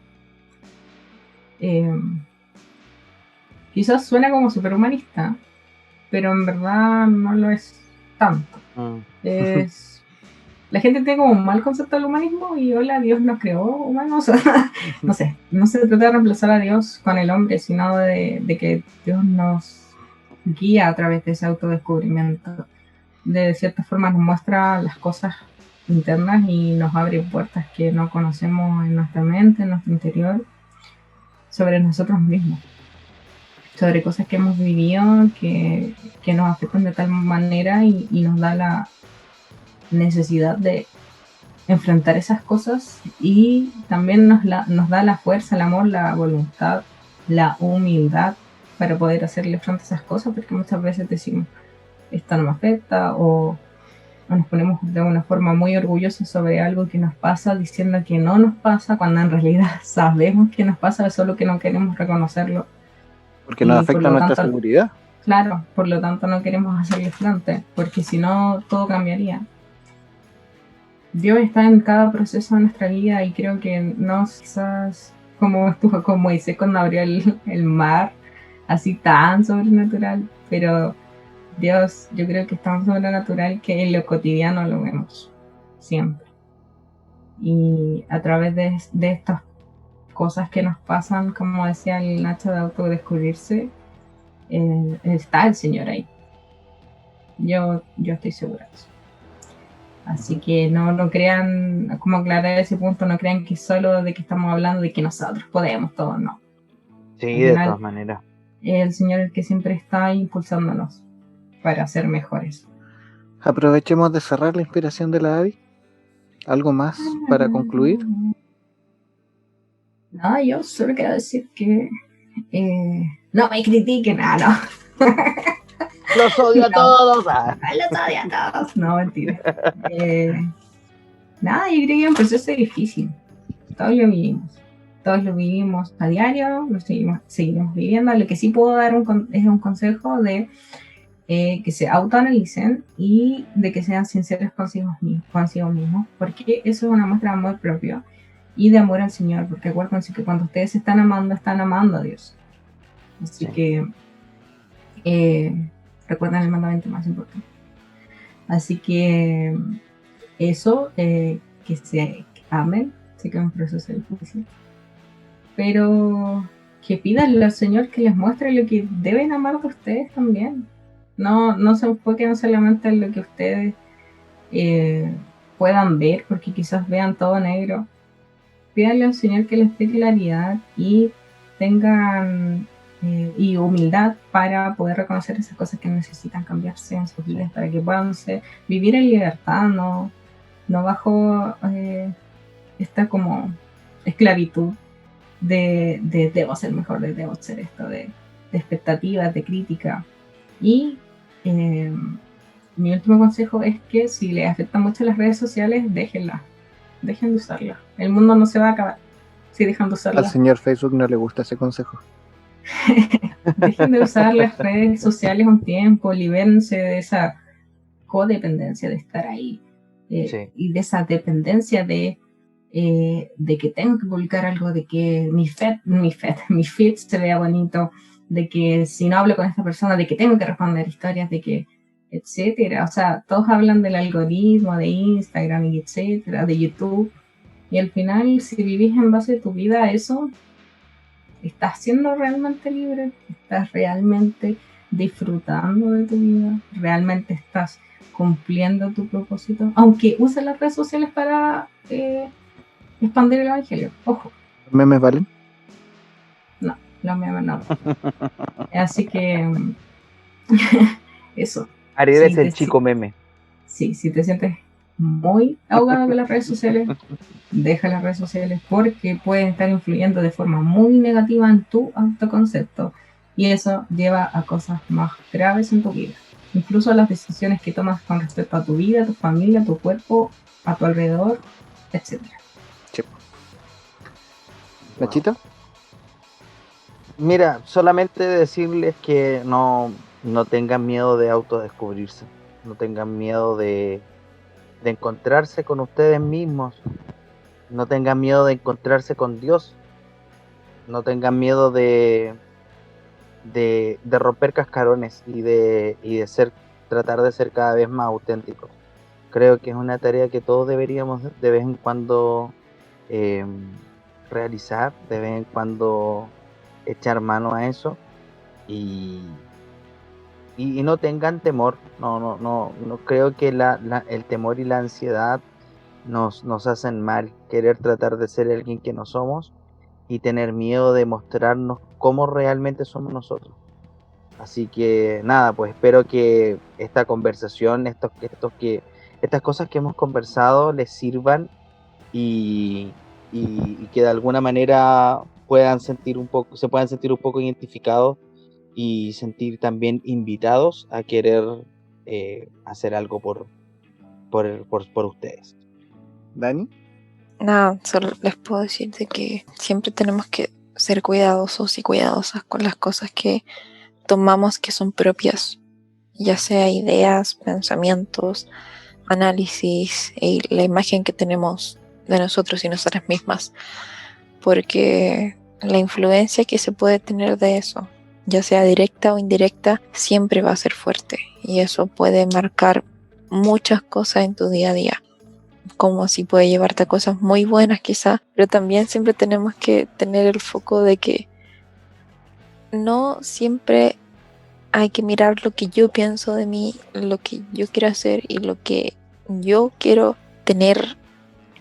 Quizás suena como superhumanista, pero en verdad no lo es tanto. La gente tiene como un mal concepto del humanismo y hola, Dios nos creó humanos. No sé, no se trata de reemplazar a Dios con el hombre, sino de que Dios nos guía a través de ese autodescubrimiento. De cierta forma nos muestra las cosas internas y nos abre puertas que no conocemos en nuestra mente, en nuestro interior, sobre nosotros mismos. Sobre cosas que hemos vivido, que nos afectan de tal manera y nos da la necesidad de enfrentar esas cosas y también nos da la fuerza, el amor, la voluntad, la humildad para poder hacerle frente a esas cosas, porque muchas veces decimos, esto no me afecta, o nos ponemos de una forma muy orgullosa sobre algo que nos pasa, diciendo que no nos pasa, cuando en realidad sabemos que nos pasa, solo que no queremos reconocerlo. Porque nos afecta nuestra seguridad. Claro, por lo tanto no queremos hacerle frente, porque si no todo cambiaría. Dios está en cada proceso de nuestra vida y creo que no quizás como estuvo con Moisés cuando abrió el mar, así tan sobrenatural, pero Dios yo creo que es tan sobrenatural que en lo cotidiano lo vemos siempre. Y a través de estas cosas que nos pasan, como decía el Nacho, de autodescubrirse, está el Señor ahí. Yo estoy segura de eso. Así que no crean, como aclarar ese punto, no crean que solo de que estamos hablando de que nosotros podemos todo, no. Sí, Al de final, todas maneras. el Señor es el que siempre está impulsándonos para ser mejores. Aprovechemos de cerrar la inspiración de la Abby. ¿Algo más para concluir? No, yo solo quiero decir que no me critiquen, no. Los odio a No. todos. Los odio a todos. No, mentira. Nada, yo creo que es un proceso difícil. Todos lo vivimos a diario, lo seguimos viviendo. Lo que sí puedo dar es un consejo de que se autoanalicen y de que sean sinceros consigo mismos, porque eso es una muestra de amor propio y de amor al Señor, porque acuérdense que cuando ustedes están amando a Dios. Así que recuerden el mandamiento más importante. Así que eso, que se amen, sé que es un proceso difícil, pero que pidan al Señor que les muestre lo que deben amar de ustedes también. No se enfoquen solamente en lo que ustedes puedan ver, porque quizás vean todo negro. Pídanle al Señor que les dé claridad y tengan y humildad para poder reconocer esas cosas que necesitan cambiarse en sus vidas, para que puedan vivir en libertad, no bajo esta como esclavitud de debo ser mejor, de debo ser esto, de expectativas, de crítica. Y mi último consejo es que si les afectan mucho las redes sociales, dejen de usarlas. El mundo no se va a acabar si dejan de usarlas. Al señor Facebook no le gusta ese consejo. Dejen de usar las redes sociales un tiempo, libérense de esa codependencia de estar ahí Sí. y de esa dependencia de que tengo que publicar algo, de que mi feed se vea bonito, de que si no hablo con esta persona, de que tengo que responder historias, de que etcétera. O sea, todos hablan del algoritmo de Instagram y etcétera, de YouTube. Y al final, si vivís en base de tu vida a eso, ¿estás siendo realmente libre? ¿Estás realmente disfrutando de tu vida? ¿Realmente estás cumpliendo tu propósito? Aunque uses las redes sociales para expandir el evangelio. Ojo, ¿Los memes valen? no, los memes no. Así que eso. Ariel es Sí, el chico meme. Sí, si te sientes muy ahogado con las redes sociales, deja las redes sociales porque pueden estar influyendo de forma muy negativa en tu autoconcepto y eso lleva a cosas más graves en tu vida. Incluso las decisiones que tomas con respecto a tu vida, a tu familia, a tu cuerpo, a tu alrededor, etc. ¿Nachito? Mira, solamente decirles que no tengan miedo de autodescubrirse, no tengan miedo de encontrarse con ustedes mismos, no tengan miedo de encontrarse con Dios, no tengan miedo de romper cascarones y de tratar de ser cada vez más auténticos. Creo que es una tarea que todos deberíamos de vez en cuando realizar, de vez en cuando echar mano a eso y no tengan temor. No creo que el temor y la ansiedad nos hacen mal. Querer tratar de ser alguien que no somos y tener miedo de mostrarnos cómo realmente somos nosotros. Así que nada, pues espero que esta conversación, estas cosas que hemos conversado les sirvan y que de alguna manera se puedan sentir un poco identificados y sentir también invitados a querer hacer algo por ustedes. ¿Dani? Nada, solo les puedo decir de que siempre tenemos que ser cuidadosos y cuidadosas con las cosas que tomamos que son propias, ya sea ideas, pensamientos, análisis y la imagen que tenemos de nosotros y nosotras mismas, porque la influencia que se puede tener de eso, ya sea directa o indirecta, siempre va a ser fuerte y eso puede marcar muchas cosas en tu día a día, como si puede llevarte a cosas muy buenas quizás, pero también siempre tenemos que tener el foco de que no siempre hay que mirar lo que yo pienso de mí, lo que yo quiero hacer y lo que yo quiero tener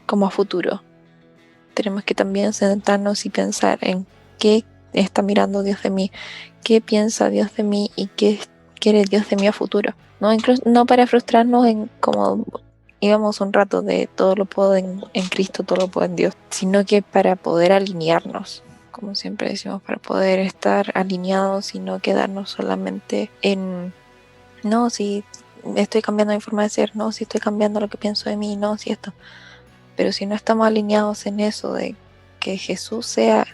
como a futuro. Tenemos que también sentarnos y pensar en qué está mirando Dios de mí, qué piensa Dios de mí y qué quiere Dios de mí a futuro. No para frustrarnos en como íbamos un rato de todo lo puedo en Cristo, todo lo puedo en Dios, sino que para poder alinearnos, como siempre decimos, para poder estar alineados y no quedarnos solamente en, no, si estoy cambiando mi forma de ser, no, si estoy cambiando lo que pienso de mí, no, si esto. Pero si no estamos alineados en eso, de que Jesús sea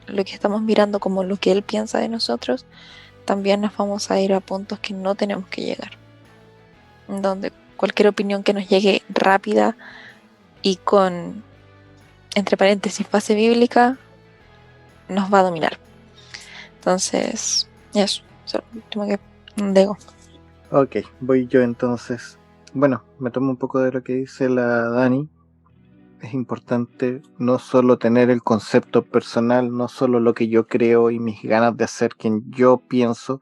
lo que estamos mirando como lo que Él piensa de nosotros, también nos vamos a ir a puntos que no tenemos que llegar. Donde cualquier opinión que nos llegue rápida y con, entre paréntesis, base bíblica, nos va a dominar. Entonces, eso es lo último que digo. Ok, voy yo entonces. Bueno, me tomo un poco de lo que dice la Dani. Es importante no solo tener el concepto personal, no solo lo que yo creo y mis ganas de ser quien yo pienso,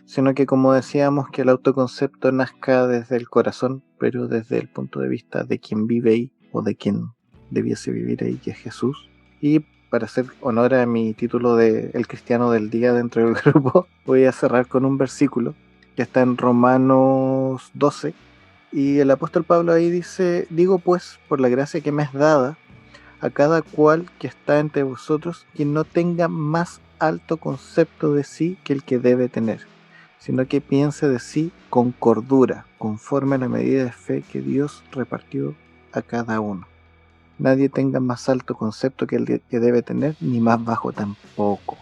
sino que, como decíamos, que el autoconcepto nazca desde el corazón, pero desde el punto de vista de quien vive ahí o de quien debiese vivir ahí, que es Jesús. Y para hacer honor a mi título de El Cristiano del Día dentro del grupo, voy a cerrar con un versículo que está en Romanos 12. Y el apóstol Pablo ahí dice: digo pues, por la gracia que me es dada, a cada cual que está entre vosotros, quien no tenga más alto concepto de sí que el que debe tener, sino que piense de sí con cordura, conforme a la medida de fe que Dios repartió a cada uno. Nadie tenga más alto concepto que el que debe tener, ni más bajo tampoco.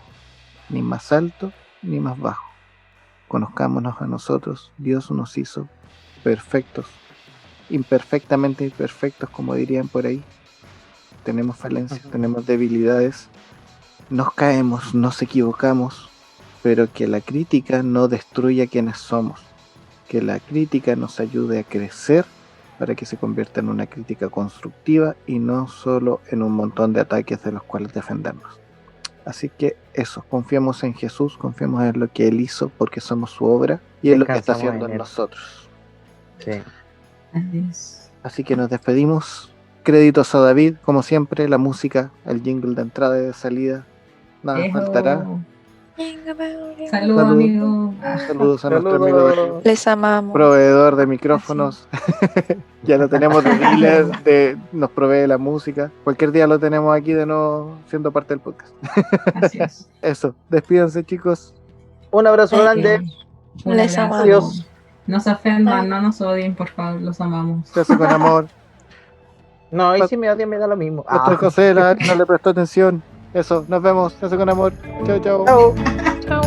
Ni más alto, ni más bajo. Conozcámonos a nosotros. Dios nos hizo perfectos imperfectamente imperfectos, como dirían por ahí. Tenemos falencias, tenemos debilidades, nos caemos, nos equivocamos, pero que la crítica no destruya quienes somos, que la crítica nos ayude a crecer para que se convierta en una crítica constructiva y no solo en un montón de ataques de los cuales defendernos. Así que eso, confiamos en Jesús, confiamos en lo que Él hizo porque somos su obra y en lo que está Descansamos haciendo en en Él. nosotros. Sí. Adiós. Así que nos despedimos. Créditos a David, como siempre, la música, el jingle de entrada y de salida. Nada Ejo. faltará. Saludos, Salud. amigo. Ah, Saludos a nuestro amigo David, Saludos. Les amamos. proveedor de micrófonos. Ya lo tenemos de dealer, nos provee la música. Cualquier día lo tenemos aquí de nuevo siendo parte del podcast. así es. Eso, despídense chicos. Un abrazo grande. Un Les abrazo. amamos. Adiós. No se ofendan, no nos odien, por favor, los amamos. Se hace con amor. No, y si me odian me da lo mismo. Nuestro José no le prestó atención. Eso, nos vemos. Se hace con amor. Chao, chao. Chao.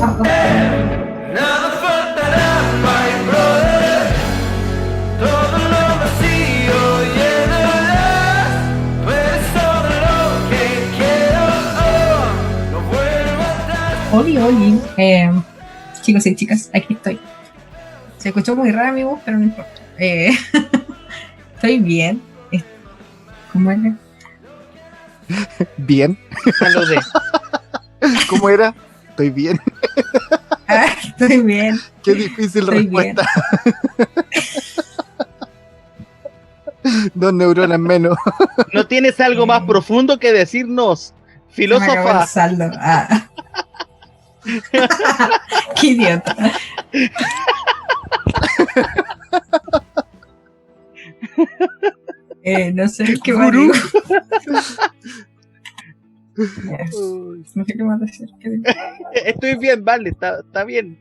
Nada faltará, my brother. Todo lo vacío llenarás. Tú eres todo lo que quiero. Oh, no vuelvo atrás. Oli. Chicos y chicas, aquí estoy. Se escuchó muy raro mi voz, pero no importa. Estoy bien. ¿Cómo era? Bien. Saludé. ¿Cómo era? Estoy bien. Ah, estoy bien. Qué difícil Estoy bien. respuesta. 2 neuronas menos. ¿No tienes algo más profundo que decirnos, Se me acabó el filósofa? saldo. Ah. Qué idiota. No sé qué más Gurú. digo. Yes. No sé qué más decir. ¿Qué digo? Estoy bien, vale, está bien.